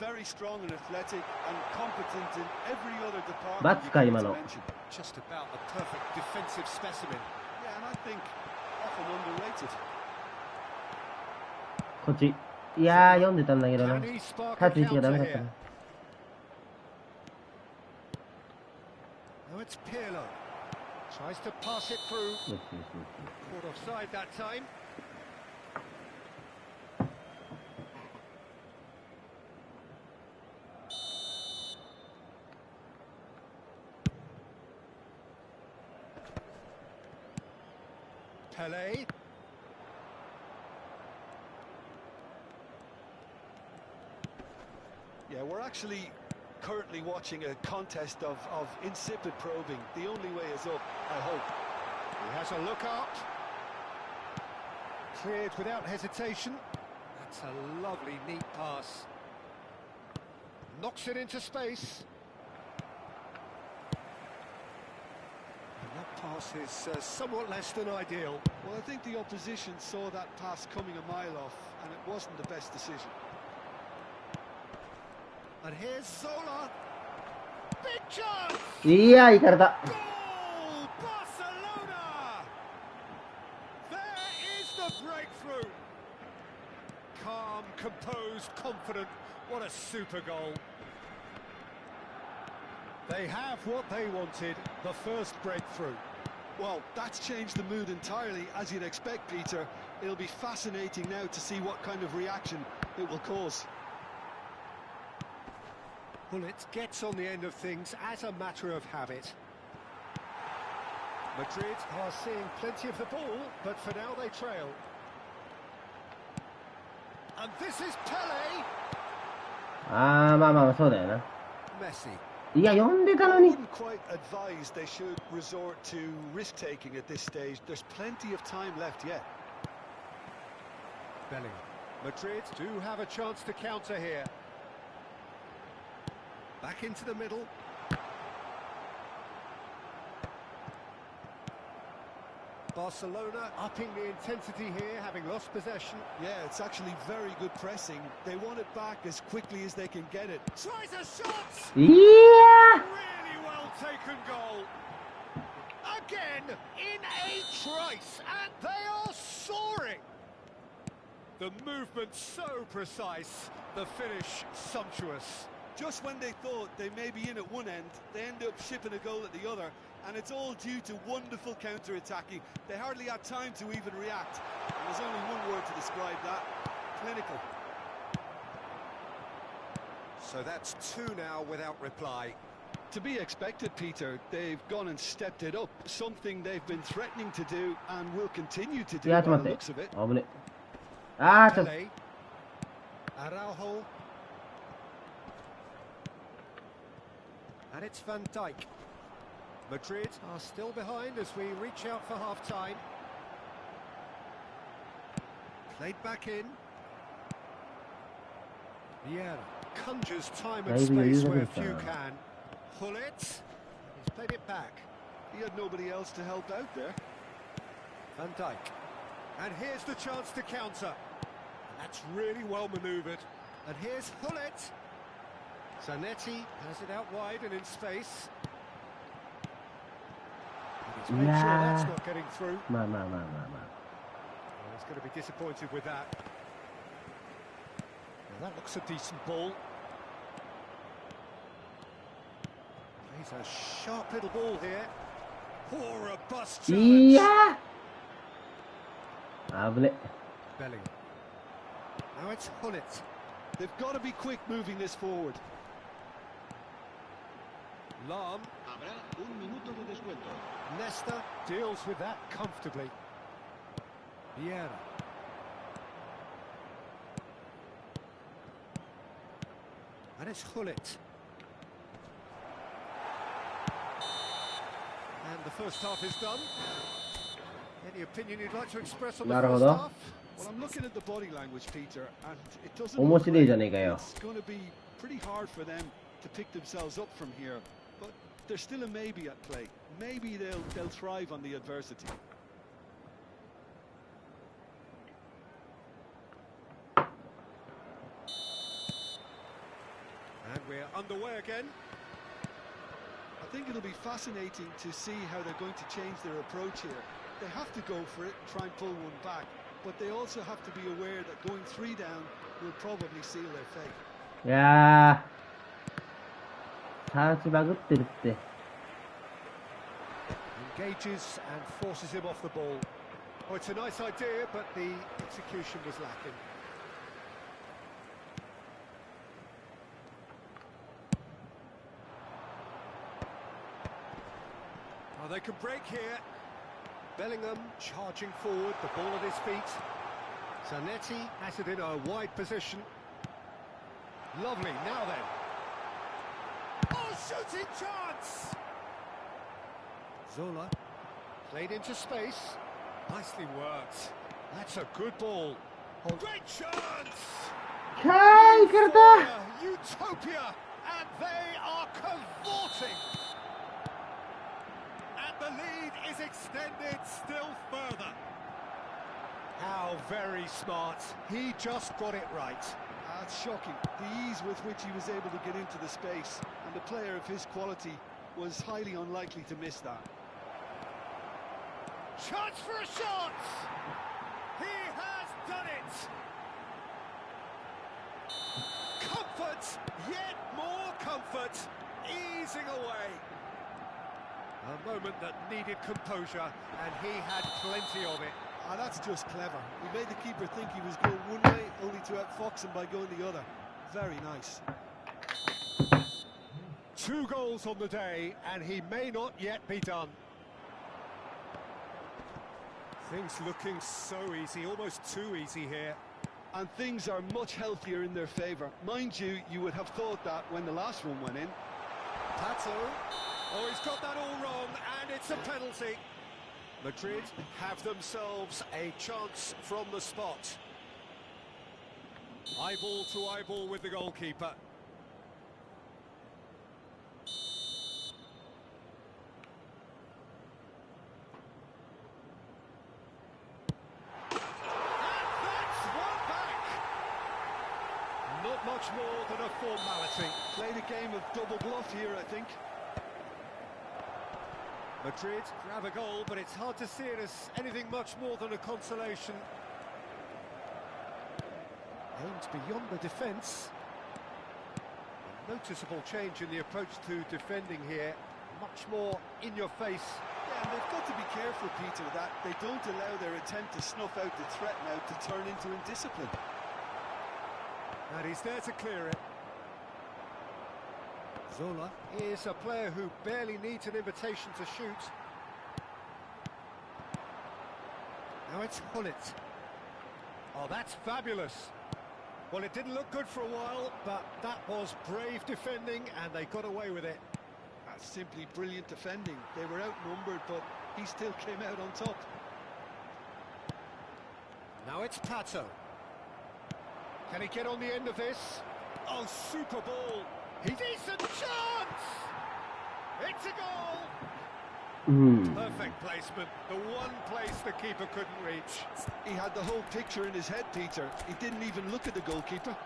very strong and athletic and competent in every other department. バツか you 今 can の。 mention. Just about the perfect defensive specimen. Yeah, and I think often underrated. こっち。いやー、読んでたんだけどな。 Can he spark タ a ッチ位置がダメ counter だった here? な。 Now it's Pirlo. Tries to pass it through. よしよしよし。 Caught offside that time. Pele. Yeah, we're actually currently watching a contest of insipid probing. The only way is up, I hope. He has a look out. Cleared without hesitation. That's a lovely, neat pass. Knocks it into space. And that pass is somewhat less than ideal. Well, I think the opposition saw that pass coming a mile off, and it wasn't the best decision. And here's Zola. Big chance! いやー、いかれた。 Goal! Barcelona! There is the breakthrough. Calm, composed, confident. What a super goal. They have what they wanted, the first breakthrough. Well, that's changed the mood entirely, as you'd expect, Peter. It'll be fascinating now to see what kind of reaction it will cause. Well, it gets on the end of things as a matter of habit. Madrid are seeing plenty of the ball, but for now they trail. And this is Pele. あー、まあまあ、そうだよな。 Messi. いや、読んでたの I に。 wouldn't quite advise they should resort to risk-taking at this stage. There's plenty of time left yet. Bellingham. Madrid do have a chance to counter here. Back into the middle. Barcelona upping the intensity here, having lost possession. Yeah, it's actually very good pressing. They want it back as quickly as they can get it. Tries a shot! Yeah! Really well taken goal. Again, in a trice, and they are soaring. The movement so precise, the finish sumptuous. Just when they thought they may be in at one end, they end up shipping a goal at the other, and it's all due to wonderful counter-attacking. They hardly had time to even react. And there's only one word to describe that: clinical. So that's 2 now without reply. To be expected, Peter. They've gone and stepped it up, something they've been threatening to do and will continue to do by the looks of it. Pele, Araujo, and it's Van Dijk. Madrid are still behind as we reach out for half-time. Played back in. Vieira conjures time and space where few can. Hullet, he's played it back. He had nobody else to help out there. Van Dijk. And here's the chance to counter. And that's really well manoeuvred. And here's Hullet. Zanetti has it out wide and in space. He's made sure that's not getting through. Well, he's going to be disappointed with that. Well, that looks a decent ball. Plays a sharp little ball here. Oh, robust challenge. Yeah! Bellingham. Now it's Hullet. They've got to be quick moving this forward. Lam. Habrá un minuto de descuento. Nesta deals with that comfortably. Vieira. And it's Hullet. And the first half is done. Any opinion you'd like to express on the first half? Well, I'm looking at the body language, Peter, and it doesn't look like it's going to be pretty hard for them to pick themselves up from here. But there's still a maybe at play. Maybe they'll thrive on the adversity. And we're underway again. I think it'll be fascinating to see how they're going to change their approach here. They have to go for it and try and pull one back, but they also have to be aware that going 3 down will probably seal their fate. Yeah. Engages and forces him off the ball. Oh, it's a nice idea, but the execution was lacking. Oh, they can break here. Bellingham charging forward, the ball at his feet. Zanetti has it in a wide position. Lovely, now then. Oh, shooting chance! Zola played into space. Nicely worked. That's a good ball. Oh, great chance! Utopia! And they are cavorting! And the lead is extended still further. How very smart. He just got it right. That's shocking. The ease with which he was able to get into the space, and a player of his quality was highly unlikely to miss that. Chance for a shot! He has done it! Comfort, yet more comfort, easing away. A moment that needed composure, and he had plenty of it. Ah, that's just clever. He made the keeper think he was going one way, only to outfox him by going the other. Very nice. 2 goals on the day, and he may not yet be done. Things looking so easy, almost too easy here. And things are much healthier in their favour. Mind you, you would have thought that when the last one went in. Pato. Oh, he's got that all wrong, and it's a penalty. Madrid have themselves a chance from the spot. Eyeball to eyeball with the goalkeeper. much more than a formality. Played a game of double bluff here, I think. Madrid grab a goal, but it's hard to see it as anything much more than a consolation. Aimed beyond the defence. A noticeable change in the approach to defending here. Much more in your face. Yeah, and they've got to be careful, Peter, that they don't allow their attempt to snuff out the threat now to turn into indiscipline. And he's there to clear it. Zola is a player who barely needs an invitation to shoot. Now it's Hullet. Oh, that's fabulous. Well, it didn't look good for a while, but that was brave defending, and they got away with it. That's simply brilliant defending. They were outnumbered, but he still came out on top. Now it's Pato. Can he get on the end of this? Oh, super ball. Decent chance! It's a goal! Perfect placement. The one place the keeper couldn't reach. He had the whole picture in his head, Peter. He didn't even look at the goalkeeper.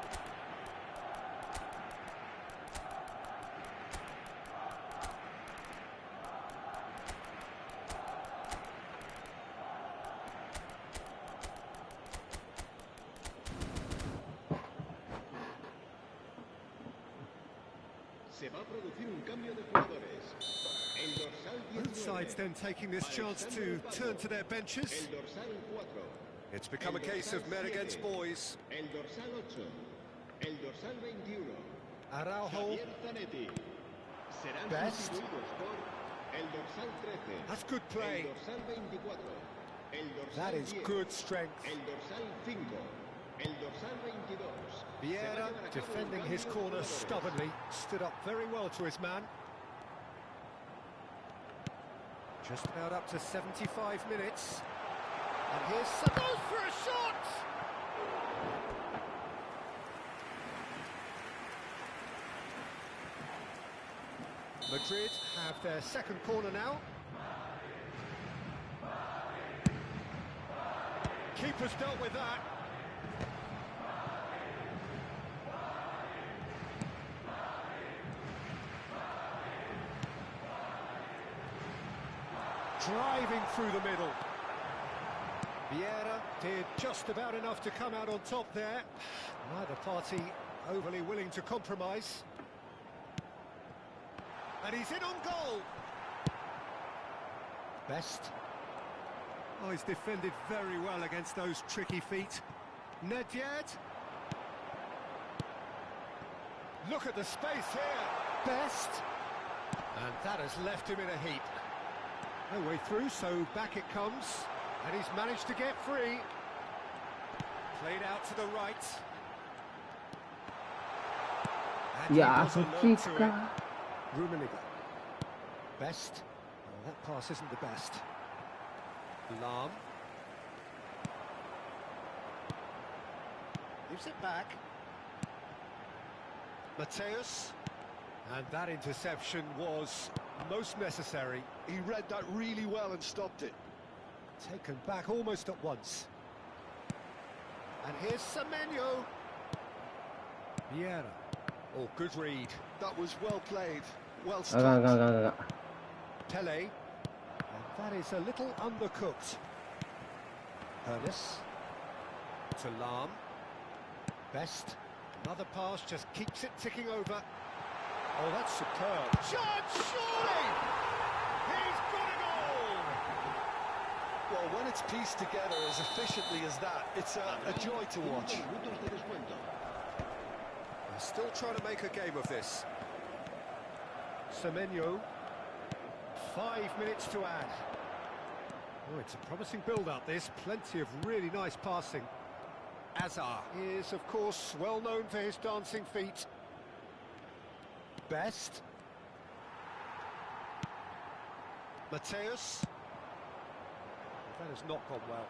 Se va a producir un cambio de jugadores. El dorsal 19. Both sides then taking this chance to turn to their benches. El dorsal 4. It's become a case of men against boys. El dorsal 8. El dorsal 21. Araujo. Javier Zanetti. Serán Best. sustituidos por el dorsal 13. That's good play. El dorsal 24. El dorsal That is 10. good strength. El dorsal 5. El dorsal 22. Vieira, defending his corner stubbornly, stood up very well to his man. Just about up to 75 minutes. And here's goes for a shot! Madrid have their second corner now. Keeper's dealt with that. Driving through the middle. Vieira did just about enough to come out on top there. Neither party overly willing to compromise. And he's in on goal. Best. Oh, he's defended very well against those tricky feet. Nedved. Look at the space here. Best. And that has left him in a heap. No way through, so back it comes. And he's managed to get free. Played out to the right. And Yeah, he was alert to it. Chica. Rummenigge. Best. Oh, that pass isn't the best. Lahm. Gives it back. Mateus. And that interception was most necessary. He read that really well and stopped it. Taken back almost at once. And here's Semenyo. Vieira. Oh, good read. That was well played, well Agak, stopped. agak, agak, agak. Pele. And that is a little undercooked. Ernest. To Lahm. Best. Another pass just keeps it ticking over. Oh, that's superb. Judge, surely! He's got a goal! Well, when it's pieced together as efficiently as that, it's a joy to watch. Minutos de descuento. They're still trying to make a game of this. Semenyo. 5 minutes to add. Oh, it's a promising build-up, this. Plenty of really nice passing. Azar is, of course, well known for his dancing feet. Best. Mateus. That has not gone well.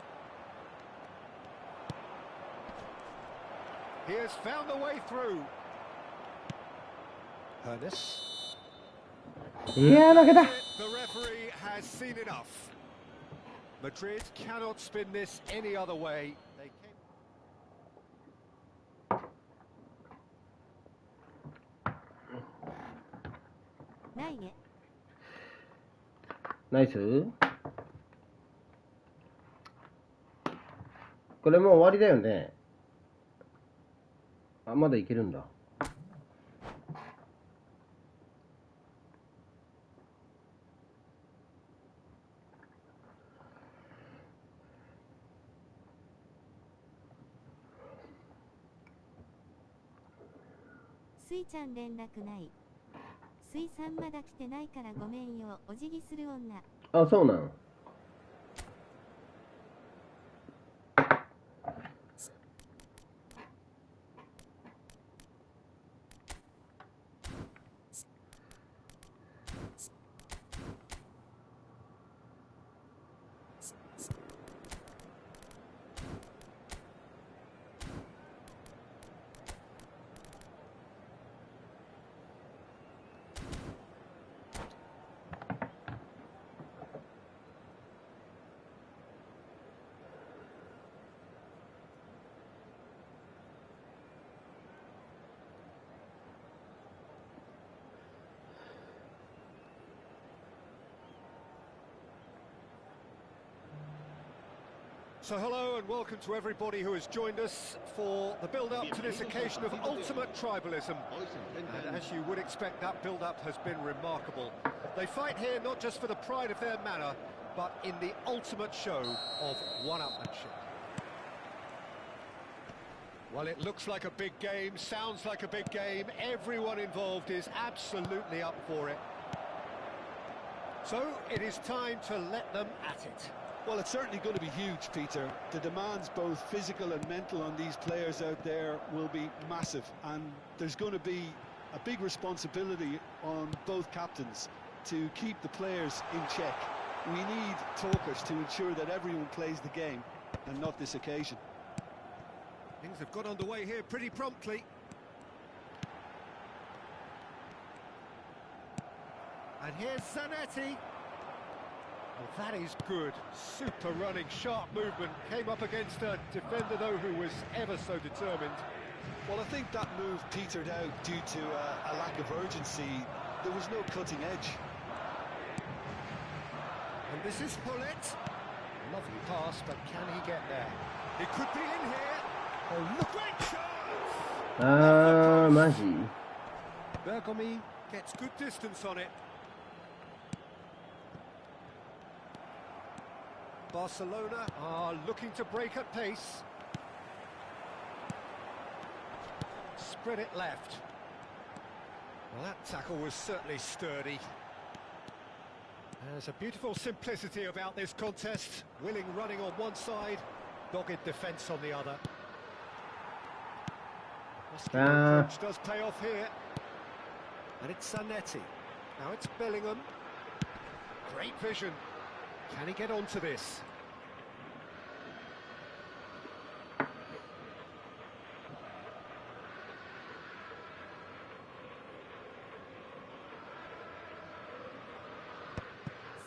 He has found a way through. Ernest. Yeah, look at that. The referee has seen enough. Madrid cannot spin this any other way. They came... ないね。ナイス。これもう終わりだよね。あ、まだいけるんだ。スイちゃん連絡ない。スイさんまだ来てないからごめんよ。お辞儀する女。あ、そうなの。So hello and welcome to everybody who has joined us for the build-up to this occasion of ultimate tribalism. And as you would expect, that build-up has been remarkable. They fight here not just for the pride of their manor, but in the ultimate show of one-upmanship. Well, it looks like a big game, sounds like a big game. Everyone involved is absolutely up for it. So it is time to let them at it. Well, it's certainly going to be huge, Peter. The demands, both physical and mental, on these players out there will be massive, and there's going to be a big responsibility on both captains to keep the players in check. We need talkers to ensure that everyone plays the game, and not this occasion. Things have got underway here pretty promptly. And here's Zanetti. Well, that is good. Super running, sharp movement. Came up against a defender, though, who was ever so determined. Well, I think that move petered out due to a lack of urgency. There was no cutting edge. And this is Hullet. Lovely pass, but can he get there? He could be in here. Oh, look, great chance!マジ。Bergomi gets good distance on it. Barcelona are looking to break at pace. Spread it left. Well, that tackle was certainly sturdy. There's a beautiful simplicity about this contest. Willing running on one side, dogged defence on the other. Muscular approach does pay off here. And it's Zanetti. Now it's Bellingham. Great vision. Can he get onto this?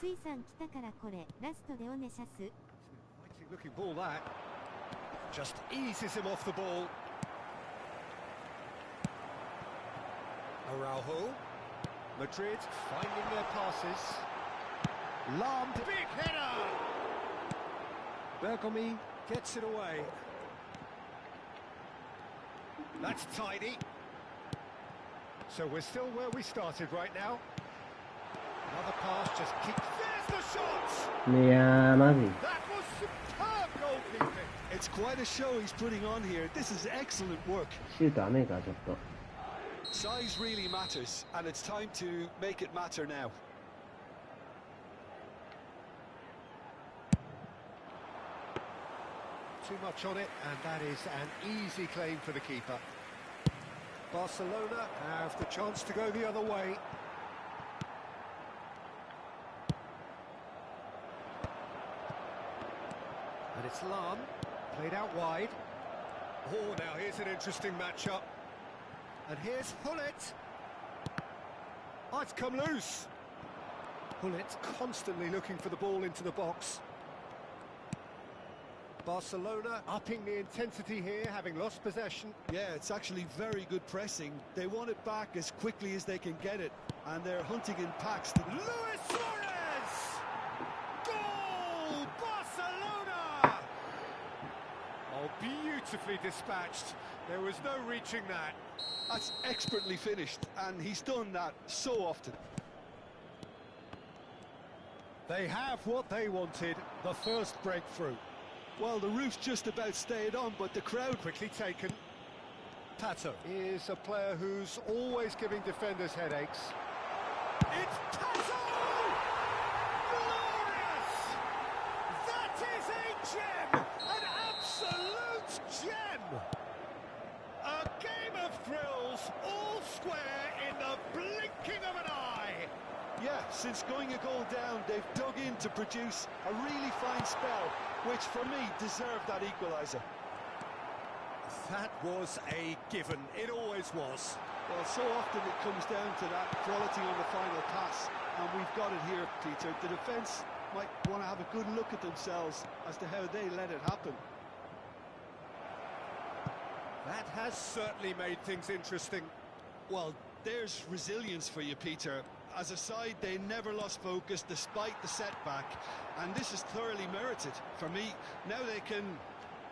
スイさん来たからこれラストでおねしゃす。 Fighting looking ball that. Just eases him off the ball. Araujo. Madrid finding their passes. Lam, big header! Bergomi gets it away. That's tidy. So we're still where we started right now. Another pass, just keep... There's the shot! いやー、マジ。 That was superb goalkeeping. It's quite a show he's putting on here. This is excellent work. シュート雨か、ちょっと。Size really matters, and it's time to make it matter now. Too much on it, and that is an easy claim for the keeper. Barcelona have the chance to go the other way. And it's Lam, played out wide. Oh, now here's an interesting matchup. And here's Hullet. Oh, it's come loose. Hullet constantly looking for the ball into the box. Barcelona upping the intensity here, having lost possession. Yeah, it's actually very good pressing. They want it back as quickly as they can get it, and they're hunting in packs. Luis Suarez! Goal! Barcelona! Oh, beautifully dispatched. There was no reaching that. That's expertly finished, and he's done that so often. They have what they wanted, the first breakthrough. Well, the roof's just about stayed on, but the crowd... Quickly taken. Pato is a player who's always giving defenders headaches. It's Pato! Glorious! That is a gem! An absolute gem! A game of thrills, all square in the blinking of an eye! Yeah, since going a goal down, they've dug in to produce a really fine spell, which for me deserved that equaliser. That was a given, it always was. Well, so often it comes down to that quality on the final pass, and we've got it here, Peter. The defence might want to have a good look at themselves as to how they let it happen. That has certainly made things interesting. Well, there's resilience for you, Peter. As a side, they never lost focus despite the setback, and this is thoroughly merited. For me, now they can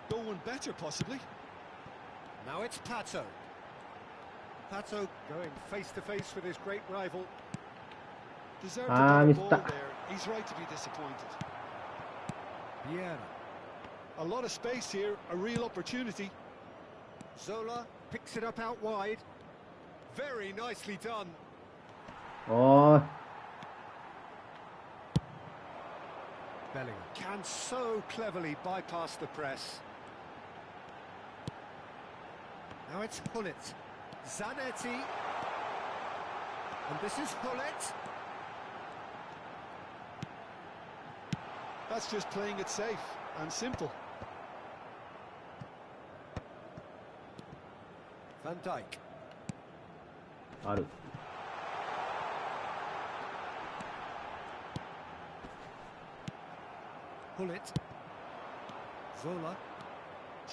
go one better, possibly. Now it's Pato. Pato going face-to-face with his great rival. Deserved a missed ball that. there. He's right to be disappointed. Vieira. A lot of space here, a real opportunity. Zola picks it up out wide. Very nicely done. Oh, Bellingham can so cleverly bypass the press. Now it's Hullet. Zanetti. And this is Hullet. That's just playing it safe and simple. Van Dijk. ある。Hullet. Zola.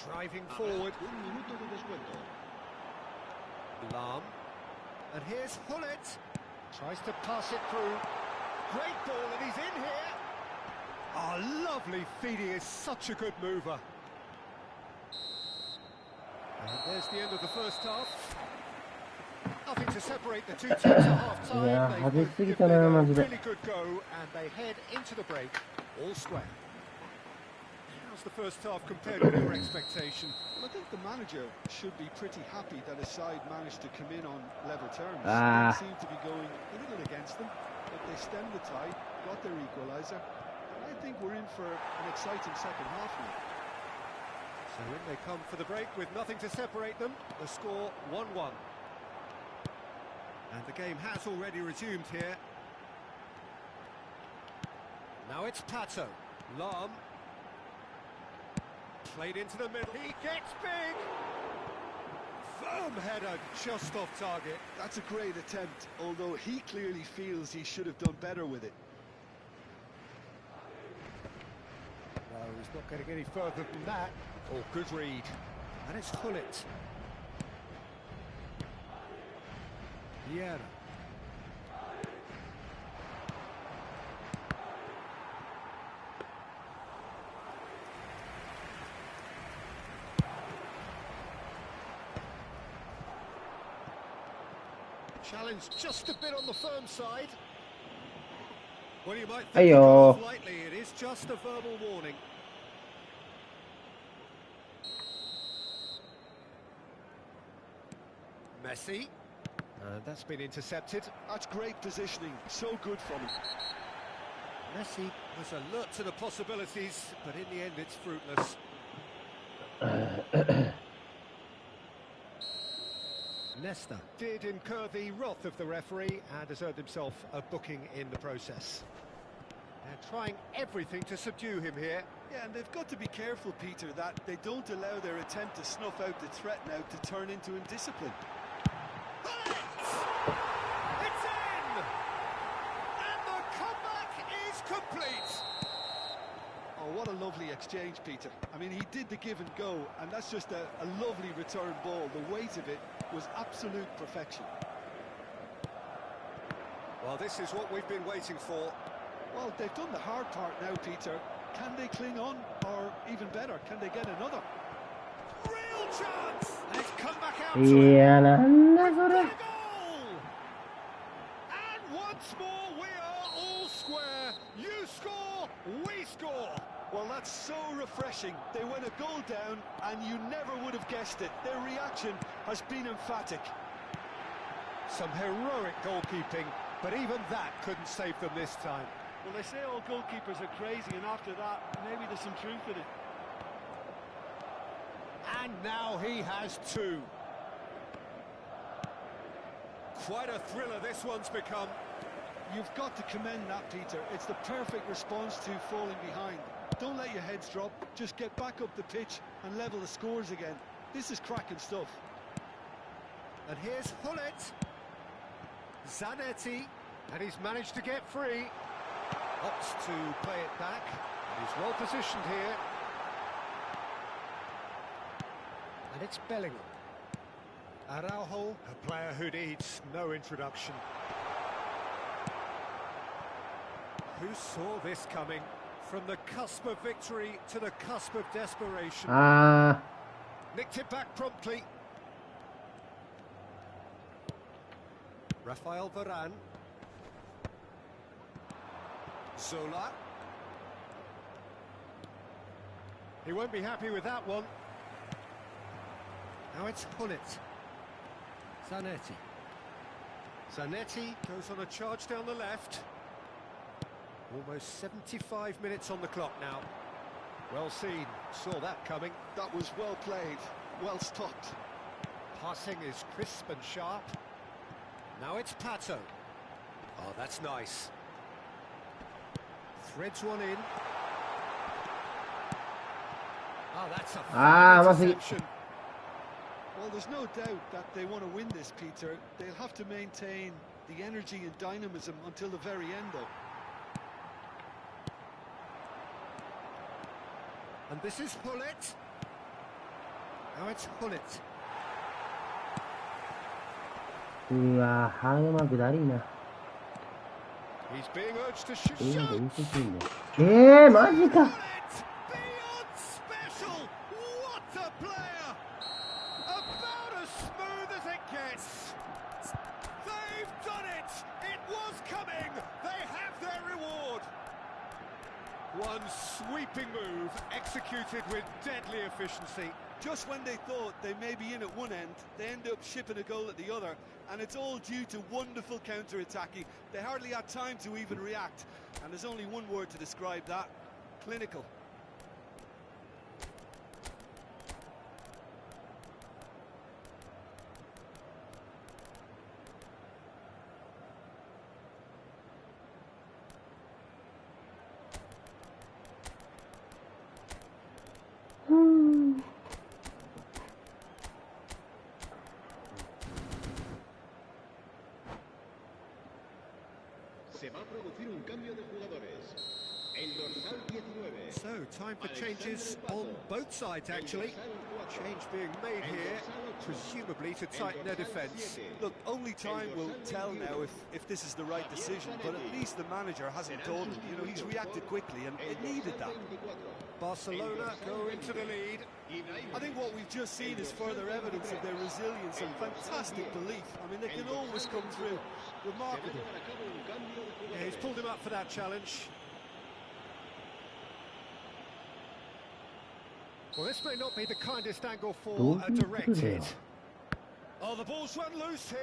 Driving forward. Un minuto de descuento. Lahm. And here's Hullet. Tries to pass it through. Great ball, and he's in here. Oh, lovely feed. He is such a good mover. And there's the end of the first half. Nothing to separate the two teams at half-time. Yeah, They've I both just think given it a it's a really good go, and they head into the break all square. How's the first half compared with your expectation? Well, I think the manager should be pretty happy that his side managed to come in on level terms. Ah. They seem to be going a little against them, but they stemmed the tide, got their equaliser, and I think we're in for an exciting second half now. So in they come for the break with nothing to separate them. The score 1-1. And the game has already resumed here. Now it's Pato. Lahm. Played into the middle. He gets big. Firm header just off target. That's a great attempt, although he clearly feels he should have done better with it. No, he's not getting any further than that. Oh, good read. And it's Hullet. Vieira. Challenge just a bit on the firm side. Well, you might think Ayo. it lightly. It is just a verbal warning. Messi. And that's been intercepted. That's great positioning, so good from him. Messi was alert to the possibilities, but in the end it's fruitless. Nesta did incur the wrath of the referee and has earned himself a booking in the process. They're trying everything to subdue him here. Yeah, and they've got to be careful, Peter, that they don't allow their attempt to snuff out the threat now to turn into indiscipline. It's in! And the comeback is complete! Oh, what a lovely exchange, Peter. I mean, he did the give and go, and that's just a lovely return ball. The weight of it was absolute perfection. Well, this is what we've been waiting for. Well, they've done the hard part now, Peter. Can they cling on, or even better, can they get another? Real chance! And it's come back out いや、なんだそ to れ。 a goal! And once more we are all square. You score, we score. Well, that's so refreshing. They went a goal down, and you never would have guessed it. Their reaction has been emphatic. Some heroic goalkeeping, but even that couldn't save them this time. Well, they say all goalkeepers are crazy, and after that, maybe there's some truth in it. And now he has two. Quite a thriller this one's become. You've got to commend that, Peter. It's the perfect response to falling behind. Don't let your heads drop. Just get back up the pitch and level the scores again. This is cracking stuff. And here's Hullet. Zanetti. And he's managed to get free. Opts to play it back. And he's well positioned here. And it's Bellingham. Araujo, a player who needs no introduction. Who saw this coming? From the cusp of victory to the cusp of desperation. Nicked it back promptly. Rafael Varane. Zola. He won't be happy with that one. Now it's Hullet. Zanetti. Zanetti goes on a charge down the left. Almost 75 minutes on the clock now. Well seen, saw that coming. That was well played, well stopped. Passing is crisp and sharp. Now it's Pato. Oh, that's nice. Threads one in. Oh, that's a fine interception. Well, there's no doubt that they want to win this, Peter. They'll have to maintain the energy and dynamism until the very end, though. And this is Hullet. Now it's Hullet. うわ、ハードマークだりーな。 He's being urged to shoot. なんか嘘ついんだよ。マジか。 Beyond special. What a player! About as smooth as it gets. They've done it. It was coming. They have their reward. One sweeping move executed with deadly efficiency. Just when they thought they may be in at one end, they end up shipping a goal at the other, and it's all due to wonderful counter-attacking. They hardly had time to even react, and there's only one word to describe that: clinical. Se va a producir un cambio de jugadores. El dorsal 19. So, time for changes on both sides, actually. Change being made here, presumably to tighten their defence. Look, only time will tell now if this is the right decision, but at least the manager hasn't told him. You know, he's reacted quickly, and it needed that. Barcelona go into the lead. I think what we've just seen is further evidence of their resilience and fantastic belief. I mean, they can always come through. Remarkable. Yeah, he's pulled him up for that challenge. Well, this may not be the kindest angle for a direct hit. Oh, the ball's run loose here.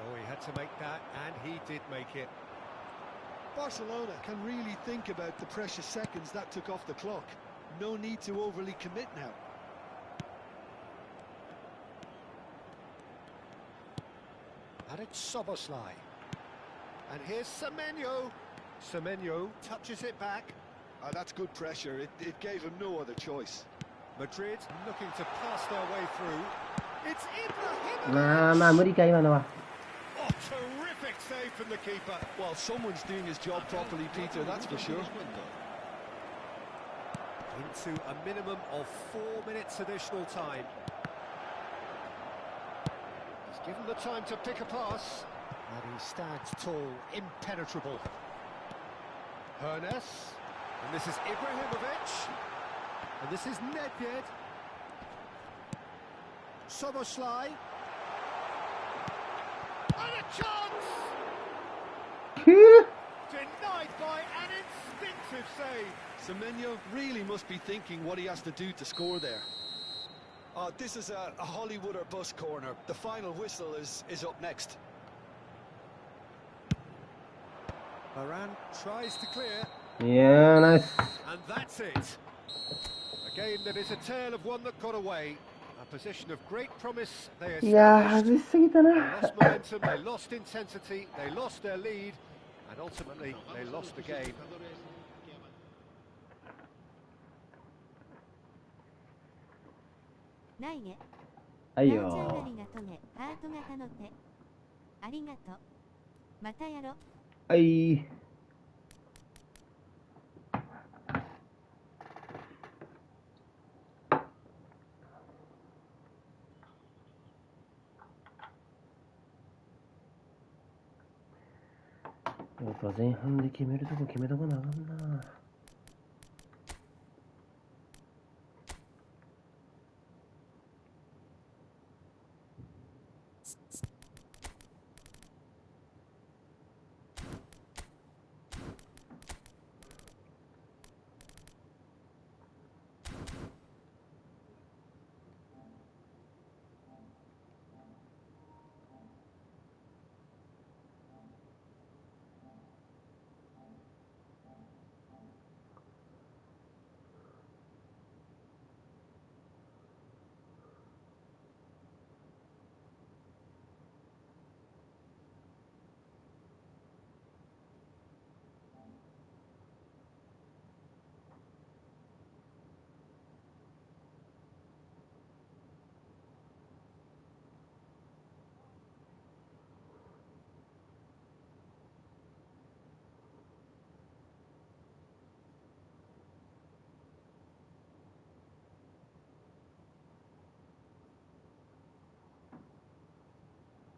Oh, he had to make that, and he did make it. Barcelona can really think about the precious seconds that took off the clock. No need to overly commit now. And it's Soboslai. And here's Semenyo. Semenyo touches it back. That's good pressure. It gave him no other choice. Madrid looking to pass their way through. It's Ibrahimovic.無理か今のは。 Oh, terrific Perfect save from the keeper. Well, someone's doing his job properly, Peter, that's for sure. Into a minimum of 4 minutes additional time. He's given the time to pick a pass. And he stands tall, impenetrable. Hernes. And this is Ibrahimovic. And this is Nedved. Soboslai. And a chance! Denied by an instinctive save. Semenyo really must be thinking what he has to do to score there. This is a Hollywood or bust corner. The final whistle is up next. Moran tries to clear. Yeah, nice. And that's it. A game that is a tale of one that got away. A position of great promise they いやー、 established. 外しすぎた They な。 lost momentum, they lost intensity, they lost their lead, and ultimately they lost the game. ないね。はいなおちゃんあよりがとね。ハート型の手。ありがとう。またやろ。ー。はい。やっぱ前半で決めるとこ決めとかなあかんな。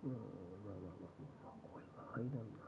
まあこれが入らんな。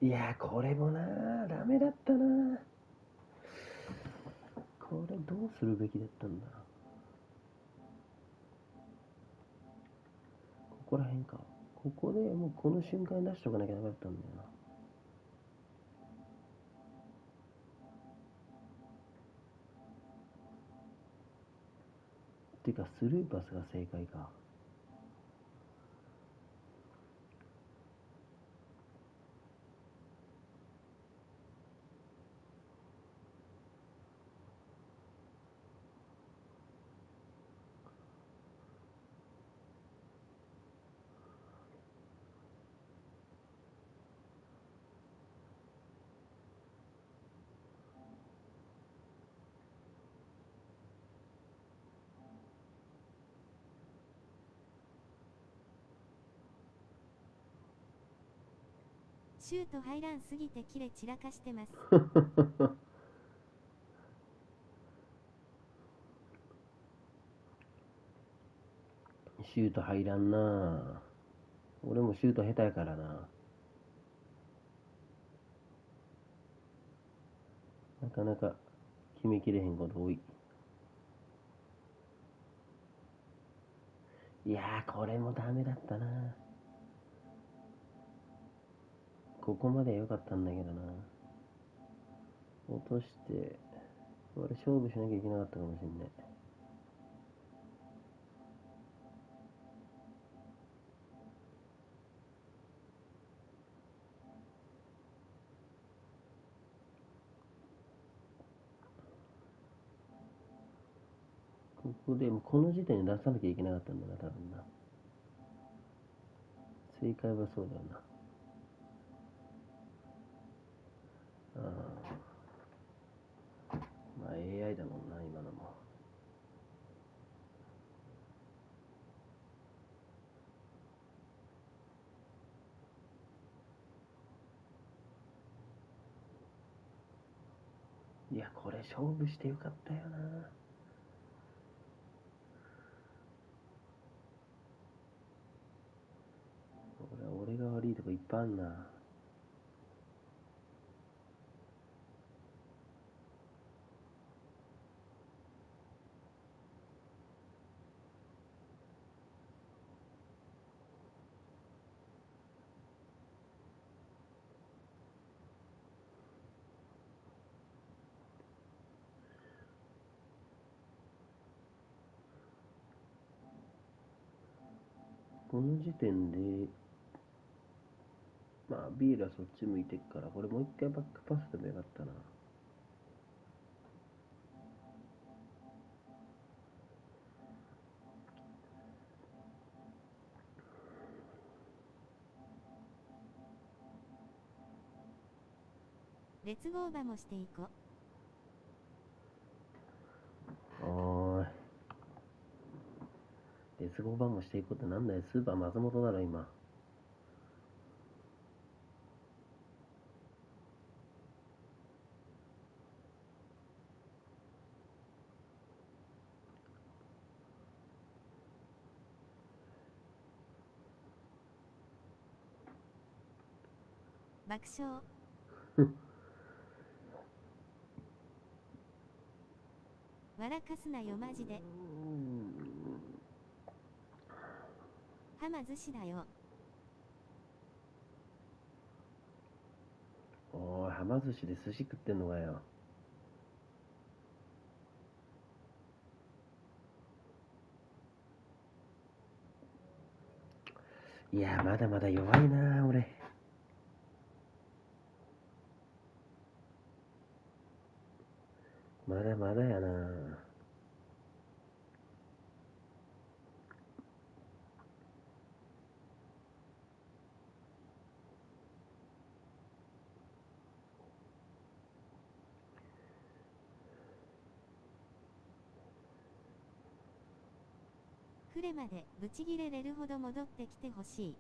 いやー、これもなー、ダメだったなー。これどうするべきだったんだ。ここら辺か。ここでもうこの瞬間に出しとかなきゃダメだったんだよな。てかスルーパスが正解か。シュート入らんすぎてキレ散らかしてます。シュート入らんなー。俺もシュート下手やからな。なかなか決めきれへんこと多い。いやー、これもダメだったな。ここまで良かったんだけどな。落として、俺勝負しなきゃいけなかったかもしんない。ここでもこの時点で出さなきゃいけなかったんだな、多分な。正解はそうだよな。まあ AI だもんな、今のも。いや、これ勝負してよかったよな。俺が悪いとこいっぱいあんな。この時点で、まあビールはそっち向いてっから、これもう一回バックパスでもよかったな。列号馬もしていこ。おーい。列語版もしていくことなんだよ。スーパー松本だろ、今。爆笑。笑かすなよマジで。はま寿司だよ。おーい、はま寿司で寿司食ってんのかよ。いや、まだまだ弱いな、俺。まだまだやな。クレまでブチギレれるほど戻ってきてほしい。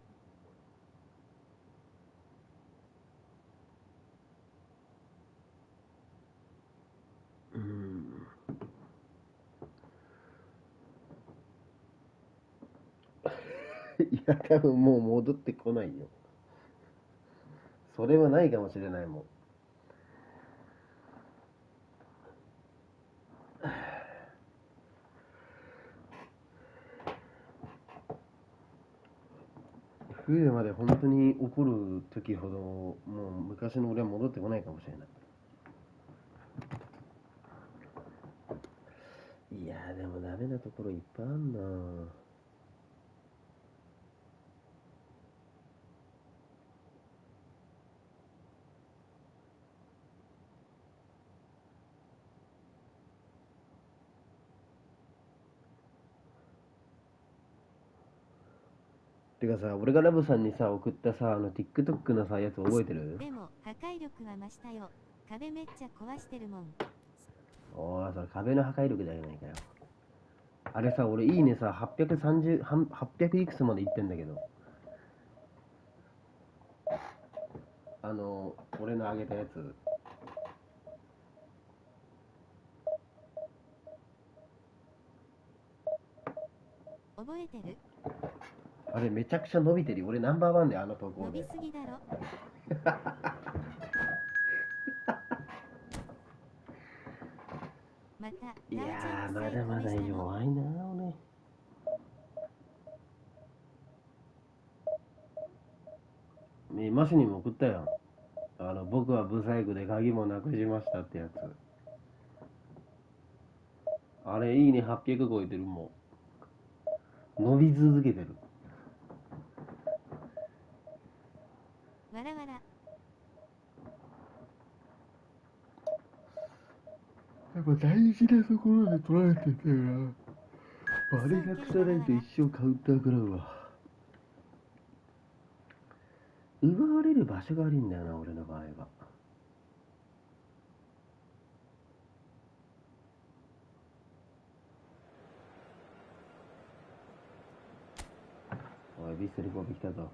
いや、多分もう戻ってこないよ。それはないかもしれないもん。冬まで本当に怒る時ほどもう昔の俺は戻ってこないかもしれない。いやーでもダメなところいっぱいあんな。てかさ、俺がラブさんにさ送ったさTikTok のさやつ覚えてる？でも破壊力は増したよ。壁めっちゃ壊してるもん。おー、それ壁の破壊力じゃないかよ。あれさ、俺いいねさ800いくつまでいってんだけど、俺のあげたやつ覚えてる？あれめちゃくちゃ伸びてるよ。俺ナンバーワンで投稿で。伸びすぎだろ。またいやーまだまだ弱いな俺。マシにも送ったよ。僕はブサイクで鍵もなくしましたってやつ。あれいいね800超えてるもん。伸び続けてる。わらわら。やっぱ大事なところで取られてたよな。あれが腐らないと一生カウンター食らうわ。奪われる場所が悪いんだよな俺の場合は。おいビスリコビ来たぞ。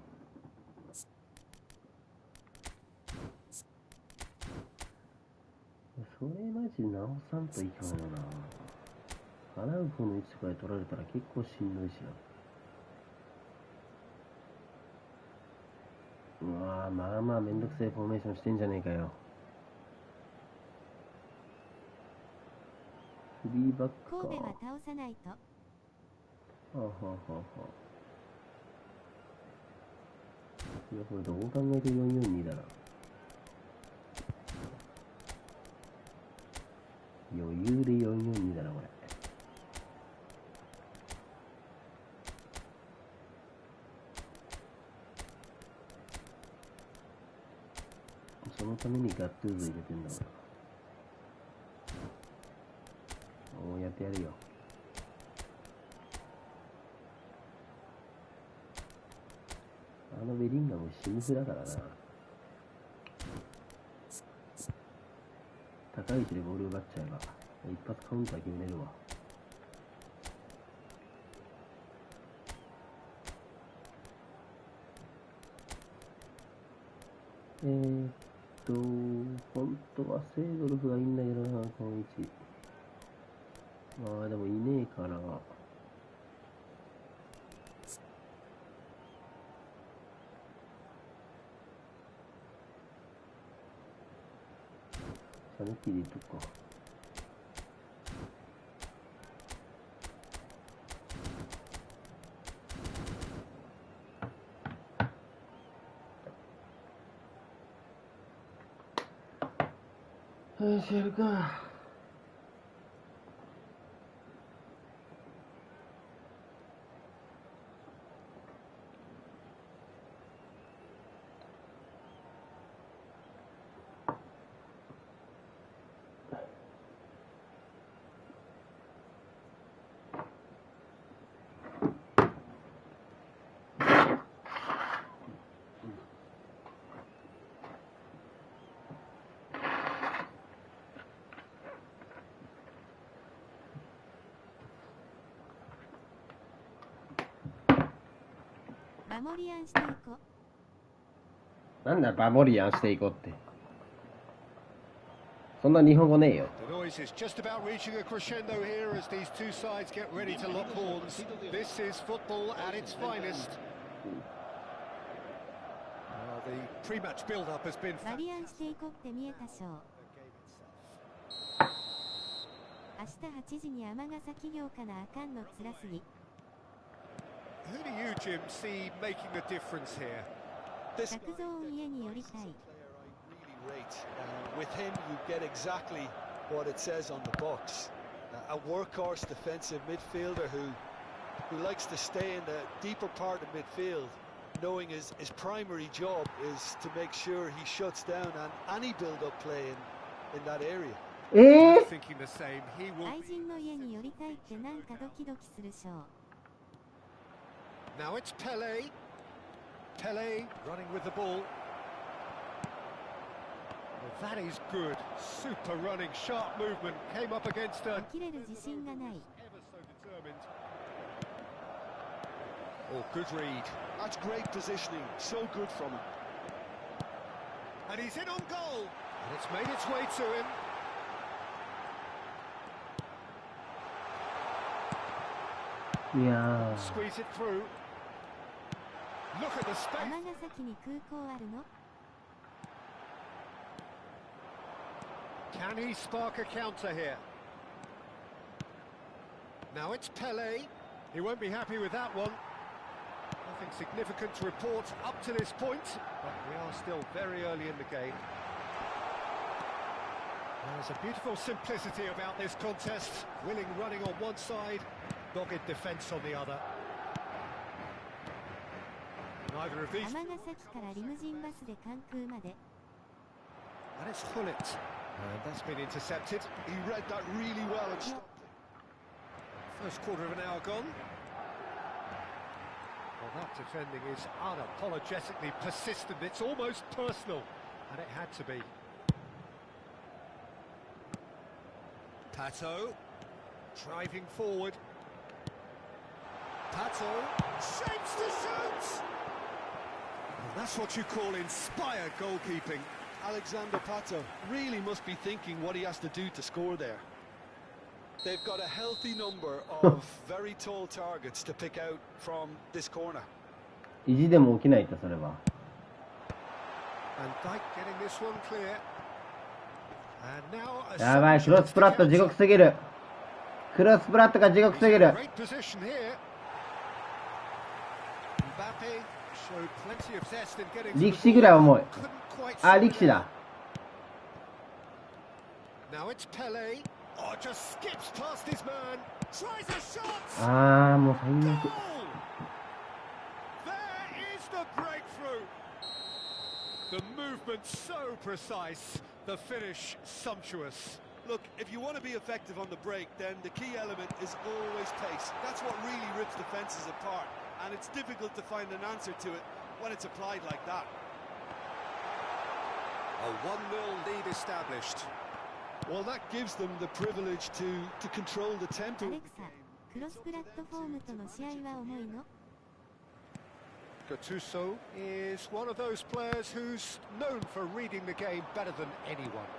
それマジ直さんといかんよな。払う方の位置とかで取られたら結構しんどいしな。うわー、まあまあめんどくせえフォーメーションしてんじゃねえかよ。フリーバックか。神戸は倒さないと。はあはあはあはあ。いやこれどう考えて442だな。余裕で442だなこれ。そのためにガッツーズ入れてんだろうな。おーやってやるよ。ベリンガムシムフだからな。高い位置でボール奪っちゃえば一発カウンター決めれるわ。本当はセードルフがいいんだけどな、この位置。まあでもいねえから。サネキでいっとくか。よし、やるか。バモリアンしていこう。なんだバモリアンしていこうって。そんな日本語ねえよ。The noise is just about reaching a crescendo here as these two sides get ready to lock horns. This is football at its finest. the pre-match build-up has been バリアンしていこって見えたショー。明日8時に尼崎行かなあかんのつらすぎ。 Who do you, Jim, see making a difference here? 作造を家に寄りたい。 With him, you get exactly what it says on the box. A workhorse defensive midfielder who likes to stay in the deeper part of midfield, knowing his primary job is to make sure he shuts down any build-up play in that area. Thinking the same. He will. 愛人の家に寄りたいってなんかドキドキするショー。 Now it's Pele. Pele running with the ball. Well, that is good. Super running, sharp movement. Came up against a. 起きれる自信がない。 Ever so determined. Oh, good read. That's great positioning. So good from him. And he's in on goal. And it's made its way to him. Yeah. Squeeze it through. Look at the space. 尼崎に空港あるの？ Can he spark a counter here? Now it's Pele. He won't be happy with that one. Nothing significant to report up to this point, but we are still very early in the game. There's a beautiful simplicity about this contest. Willing running on one side, dogged defence on the other. Neither of these. 尼崎からリムジンバスで関空まで。 And it's Hullet. And that's been intercepted. He read that really well and stopped it. First quarter of an hour gone. Well, that defending is unapologetically persistent. It's almost personal, and it had to be. Pato, driving forward. Pato, shapes to shoot! Well, that's what you call inspired goalkeeping. Alexander Pato really must be thinking what he has to do to score there. They've got a healthy number of very tall targets to pick out from this corner. 意地でも起きないとそれは。 And Dyke getting this one clear. And now a やばい、クロスプラット地獄すぎる。クロスプラットが地獄すぎる。 Great position here. Mbappe showed plenty of zest in getting to the 力士ぐらい重い。 Couldn't quite あ、 see 力士 it. だ。 Now it's Pele. Oh, just skips past his man. Tries a shot. あー、もう最 Goal! 悪。 There is the breakthrough. The movement so precise. The finish sumptuous. Look, if you want to be effective on the break, then the key element is always pace. That's what really rips defences apart, and it's difficult to find an answer to it when it's applied like that. A 1-0 lead established. Well, that gives them the privilege to control the ア tempo. レクサ、クロスプラットフォームとの試合は重いの？ Gattuso is one of those players who's known for reading the game better than anyone.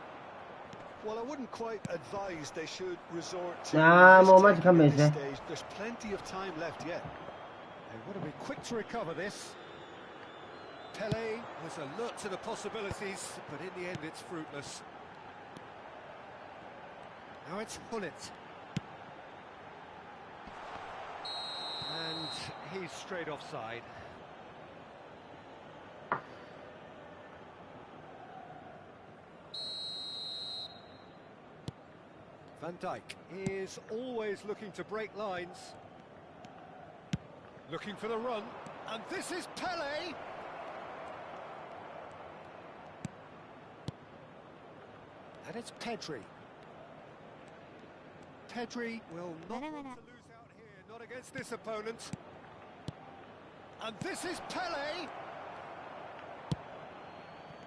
Well, I wouldn't quite advise they should resort toもうマジ risk-taking 勘弁 at し this て。 stage. There's plenty of time left yet. They want to be quick to recover this. Pele was alert to the possibilities, but in the end it's fruitless. Now it's Hullet. And he's straight offside. Van Dijk is always looking to break lines. Looking for the run. And this is Pele! And it's Pedri. Pedri will not want to lose out here, not against this opponent. And this is Pele!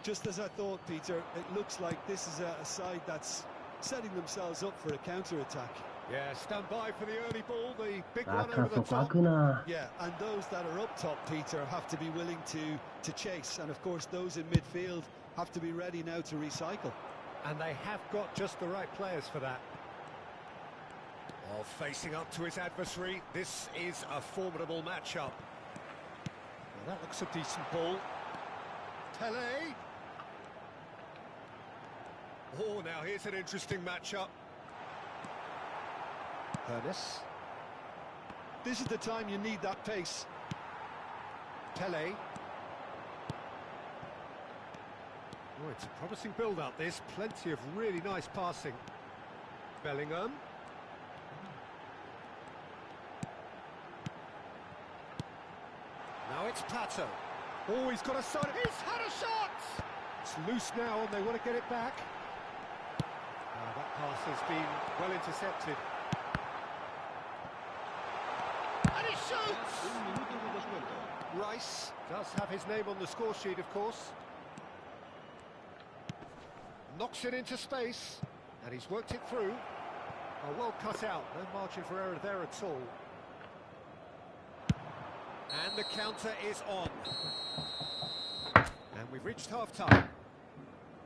Just as I thought, Peter, it looks like this is a side that's setting themselves up for a counter-attack. Yeah, stand by for the early ball, the big あ one か over そ the こ開 top. くな。 Yeah, and those that are up top, Peter, have to be willing to chase. And of course, those in midfield have to be ready now to recycle. And they have got just the right players for that. Oh, facing up to his adversary, this is a formidable matchup. Well, that looks a decent ball. Pele. Oh, now here's an interesting matchup. Ernest. This is the time you need that pace. Pele. Oh, it's a promising build-up, this. Plenty of really nice passing. Bellingham. Now it's Pato. Oh, he's got a side. He's had a shot! It's loose now and they want to get it back. That pass has been well intercepted. And he shoots! Rice does have his name on the score sheet, of course. Knocks it into space, and he's worked it through. Oh, well cut out, no margin for error there at all. And the counter is on. And we've reached half-time.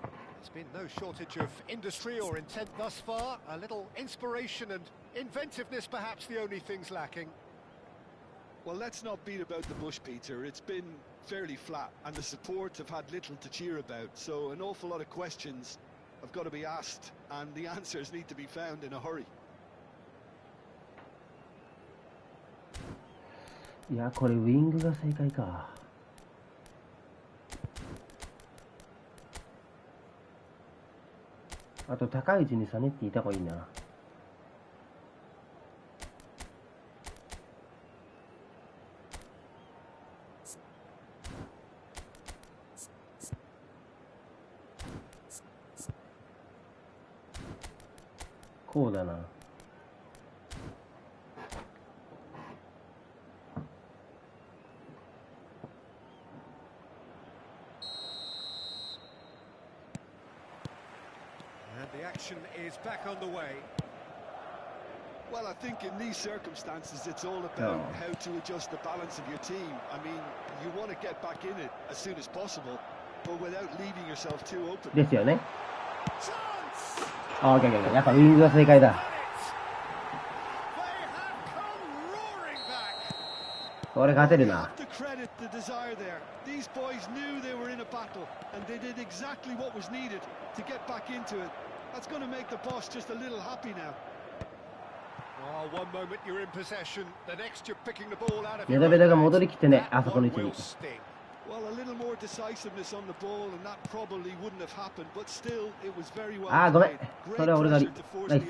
There's been no shortage of industry or intent thus far. A little inspiration and inventiveness, perhaps the only things lacking. Well, let's not beat about the bush, Peter. It's been fairly flat, and the support have had little to cheer about. So an awful lot of questions have got to be asked, and the answers need to be found in a hurry. いや、これウィングが正解か。あと高い位置にサネッティいた方がいいな。こうだな。The action is back on the way. Well, I think in these circumstances, it's all about how to adjust the balance of your team. I mean, you want to get back in it as soon as possible, but without leaving yourself too open. ですよね。あ、やっぱウィングが正解だ。これ勝てるな。These boys knew they were in a battle, and they did exactly what was needed to get back into it. That's going to make the boss just a little happy now. Oh, one moment you're in possession, the next you're picking the ball out of ネドベドが戻りきってね、あそこの位置に。Well, a little more decisiveness on the ball, and that probably wouldn't have happened, but still, it was very well played. あ、ごめん。それは俺が悪い。ナイス。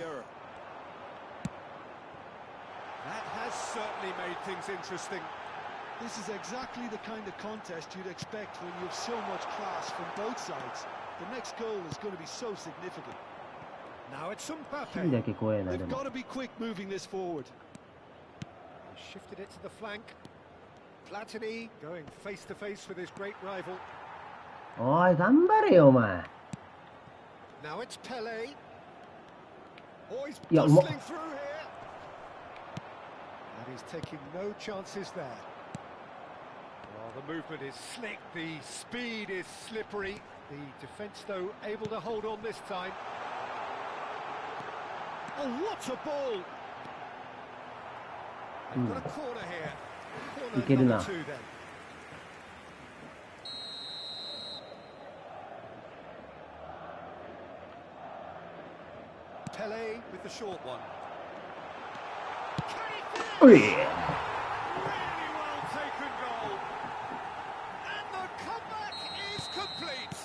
That has certainly made things interesting. This is exactly the kind of contest you'd expect when you have so much class from both sides. The next goal is going to be so significant. Now it's Mbappe. いいだけ怖えな、で They've も。 got to be quick moving this forward. He shifted it to the flank. Platini going face to face with his great rival. おい、頑張れよ、お前。 Now it's Pele. Oh, he's いや、うまっ。 bustling through here. And he's taking no chances there. Well, the movement is slick, the speed is slippery. The defence, though, able to hold on this time. Oh, what a ball! They've got a corner here. Corner number 2 then. Pele with the short one. Oh, yeah. Really well taken goal. And the comeback is complete.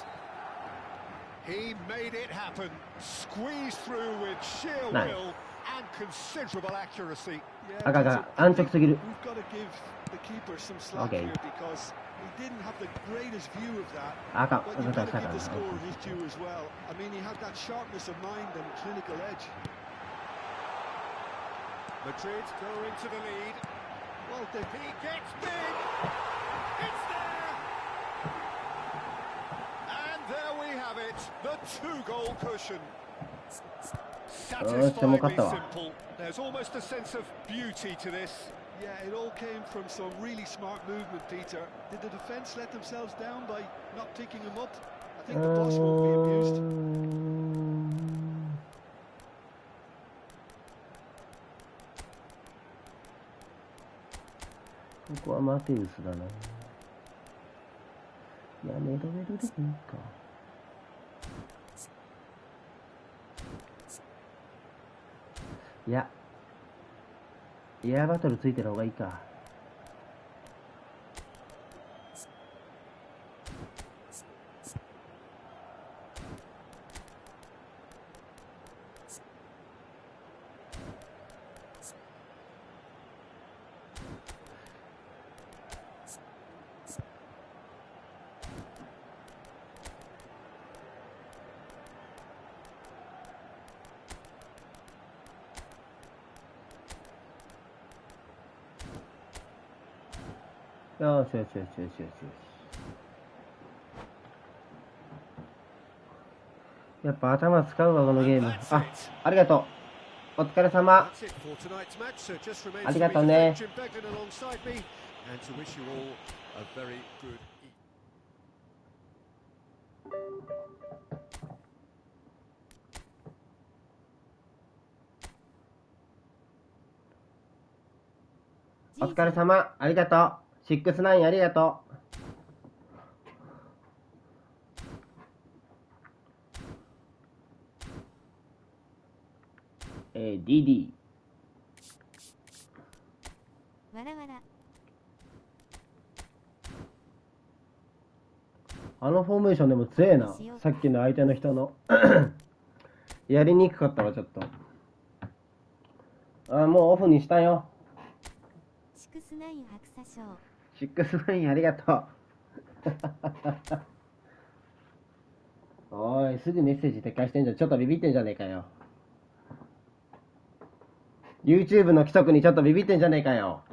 He made it happen. Squeezed through with sheer will and considerable accuracy. Yeah, we've got to give the keeper some slack here because he didn't have the greatest view of that. But you've got to give the scorer his due as well. I mean, he had that sharpness of mind and clinical edge. Madrid go into the lead. Well, he gets big. It's there. And there we have it. The 2-goal cushion. Satisfyingly simple. There's almost a sense of beauty to this. Yeah, it all came from some really smart movement, Peter. Did the defence let themselves down by not picking him up? I think the boss won't be amused. ここはマテウスだな。いや、メドメドでもいいか。いや、エアバトルついてる方がいいか。よしよしよしよしよしよし。やっぱ頭使うわ、このゲーム。あ、ありがとう。お疲れ様。ありがとうね。お疲れ様。ありがとう。69ありがとう。DD。わらわら。あのフォーメーションでも強えな。さっきの相手の人の。やりにくかったわ、ちょっと。あ、もうオフにしたよ。69白砂賞。69ありがとう。おい、すぐメッセージ撤回してんじゃん。ちょっとビビってんじゃねえかよ。YouTube の規則にちょっとビビってんじゃねえかよ。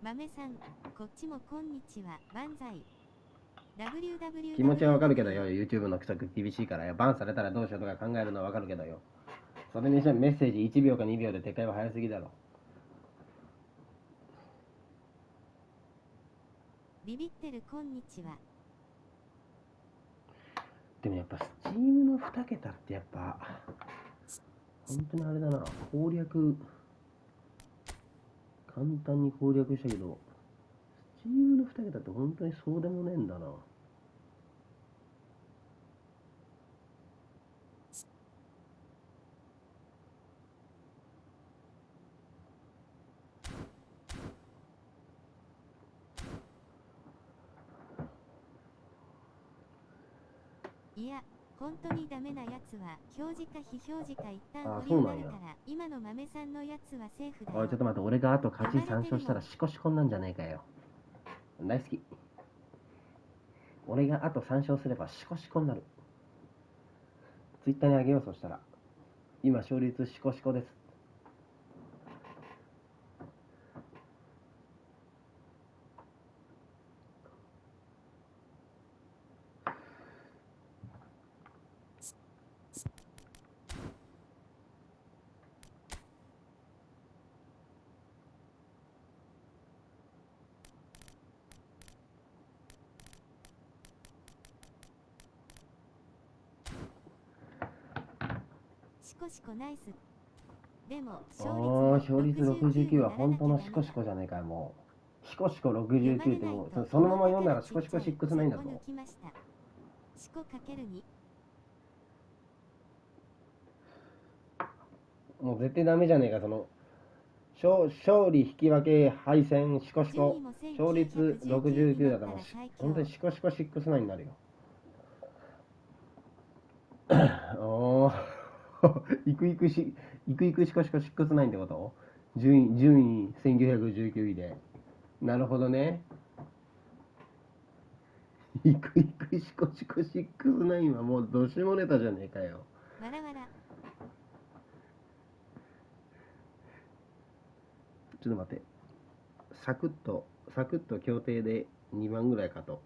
豆さん、こっちもこんにちは、万歳。気持ちはわかるけどよ、YouTube の規則厳しいからよ。バンされたらどうしようとか考えるのはわかるけどよ。それにしてもメッセージ1秒か2秒で撤回は早すぎだろ。ビビってるこんにちは。でもやっぱ Steam の2桁ってやっぱ本当にあれだな。攻略簡単に攻略したけど Steam の2桁って本当にそうでもねえんだな。いや、本当にダメなやつは表示か非表示か一旦保留になるから、今の豆さんのやつはセーフだよ。おい、ちょっと待って、俺があと勝ち3勝したらシコシコになんじゃねえかよ。大好き。俺があと3勝すればシコシコになる。ツイッターにあげよう。そしたら今勝率シコシコです。シコシコナイス。でも勝率69は本当のシコシコじゃねえかよ。もうシコシコ69ってもうそのまま読んだらシコシコ69だぞ。シコかける2。もう絶対ダメじゃねえか。その勝利引き分け敗戦シコシコ勝率69だったらもう本当にシコシコ69になるよ。おーいくいくシコシコ69ってこと？順位1919位で。なるほどね。いくいくシコシコ69はもうどしもネタじゃねえかよ。わらわら。ちょっと待って。サクッと協定で2万ぐらいかと。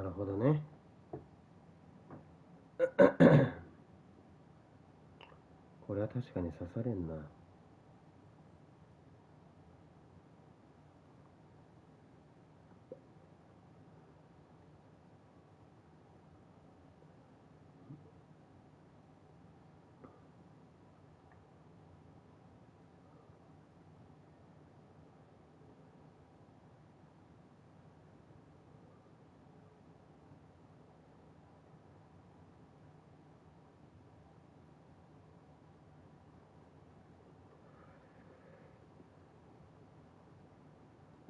るほどね。これは確かに刺されんな。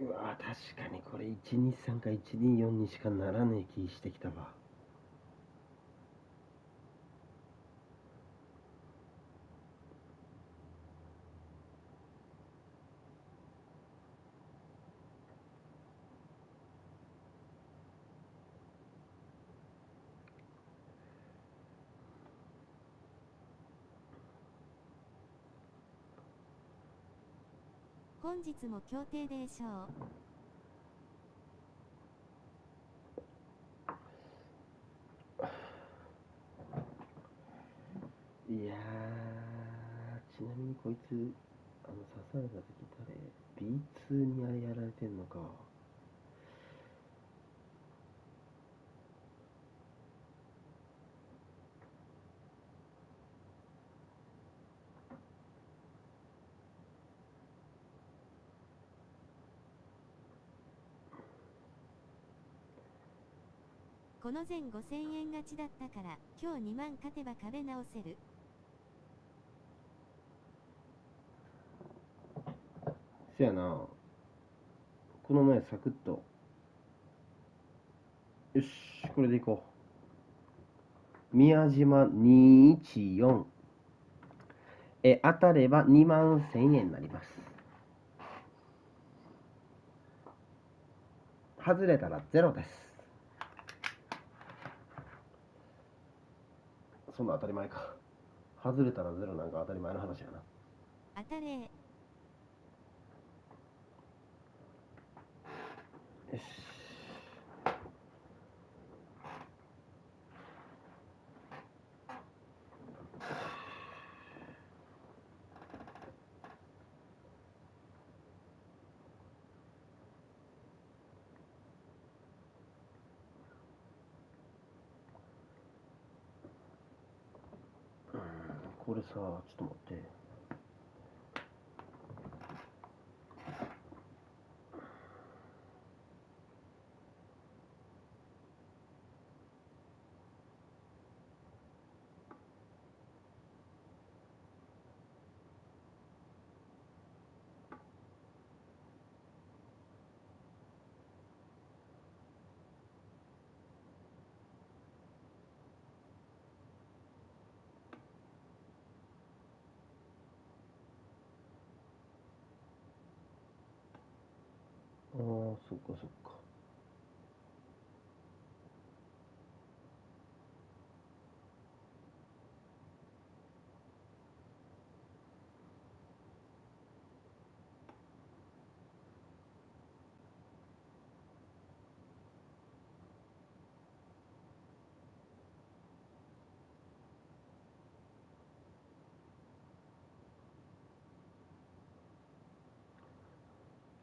うわ確かにこれ123か124にしかならねえ気してきたわ。本日も協定でしょいやちなみにこいつ刺された時誰 B2 にあれやられてんのか。この前5000円勝ちだったから今日2万勝てば壁直せる。せやな、この前サクッとよしこれでいこう。宮島214当たれば2万1000円になります。外れたらゼロです。そんな当たり前か。外れたらゼロなんか当たり前の話やな。当たれ。よしこれさ、ちょっと待って。ああ、そっかそっか。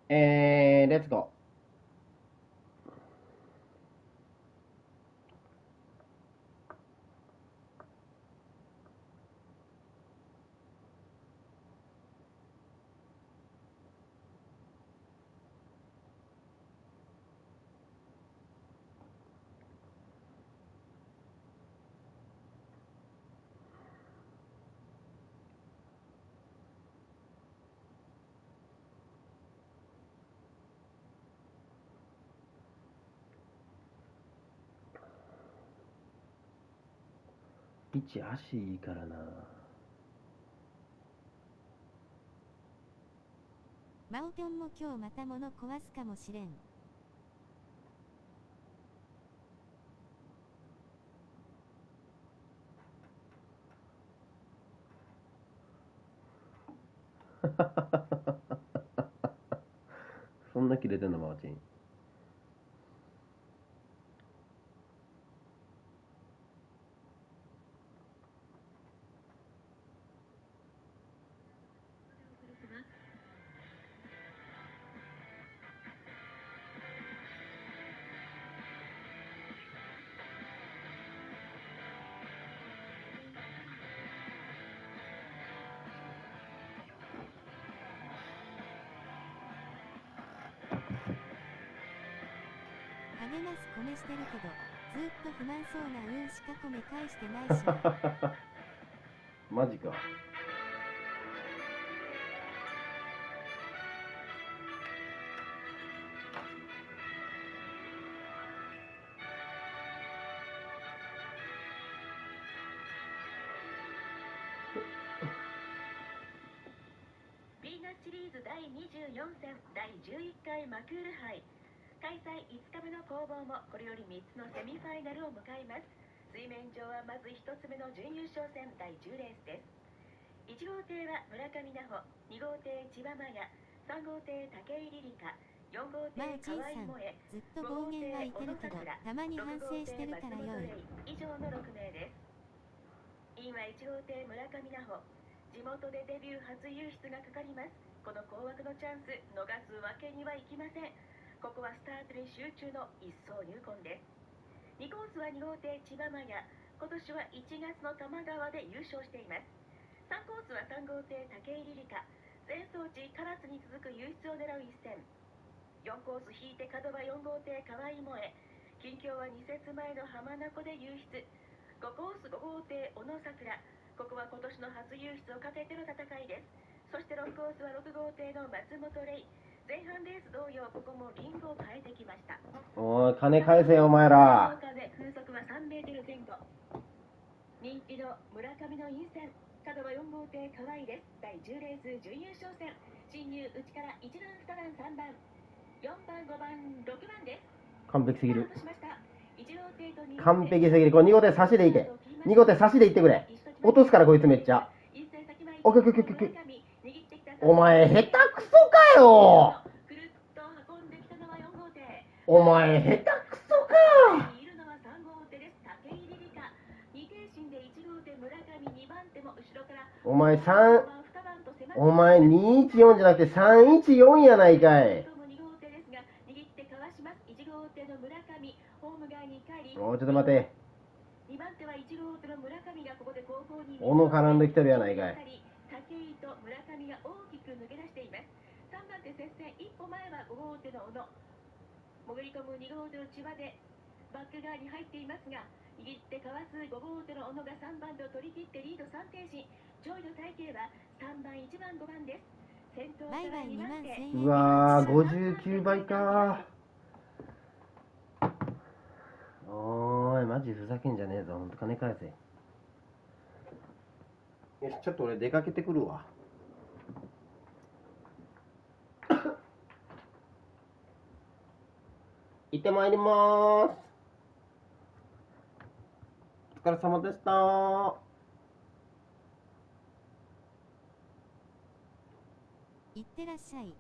レッツゴー。1足いいからな。マオピョンも今日また物壊すかもしれん。そんな切れてんのマーチン。励ます米してるけど、ずっと不満そうなしか米返してないしな。マジか。ビーナスシリーズ第24戦第11回マクール杯開催5日目の攻防もこれより3つのセミファイナルを迎えます。水面上はまず1つ目の準優勝戦第10レースです。1号艇は村上奈穂、2号艇千葉真也、3号艇武井梨花、4号艇河合萌え、ずっと暴言はいけるけど、たまに反省してるからよい。以上の6名です。インは1号艇村上奈穂、地元でデビュー初優出がかかります。この高額のチャンス逃すわけにはいきません。ここはスタートに集中の一層入魂です。2コースは2号艇千葉真也、今年は1月の多摩川で優勝しています。3コースは3号艇武井梨花、前走地唐津に続く優出を狙う一戦。4コース引いて角は4号艇河合萌え、近況は2節前の浜名湖で優出。5コース5号艇小野桜、ここは今年の初優出をかけての戦いです。そして6コースは6号艇の松本玲、前半レース同様ここもリングを変えてきました。おい、金返せよお前ら。風速は3メートル前後。人気の村上の陰線、角は4号艇河合です。第10レース準優勝戦、進入内から1番2番3番4番5番6番です。完璧すぎる。1号艇と2号艇完璧すぎる。これ2号艇差しでいけ。2号艇差しでいってくれ。落とすからこいつめっちゃ。オッケーオッケーオッケーオッケー。お前下手くそかよ。お前下手くそか。お前お前214じゃなくて314やないかい。おいちょっと待て。小野絡んできてるやないかい。武井と村上が大きく抜け出しています。3番手接戦、一歩前は5号手の小野、潜り込む2号手の千葉でバック側に入っていますが、握ってかわす5号手の小野が3番手を取り切ってリード3停止。上位の体系は3番1番5番です。先頭から2番手。うわー59倍か。おーいマジふざけんじゃねえぞ。ほんと金返せ。よし、ちょっと俺出かけてくるわ。行ってまいりまーす。お疲れ様でしたー。いってらっしゃい。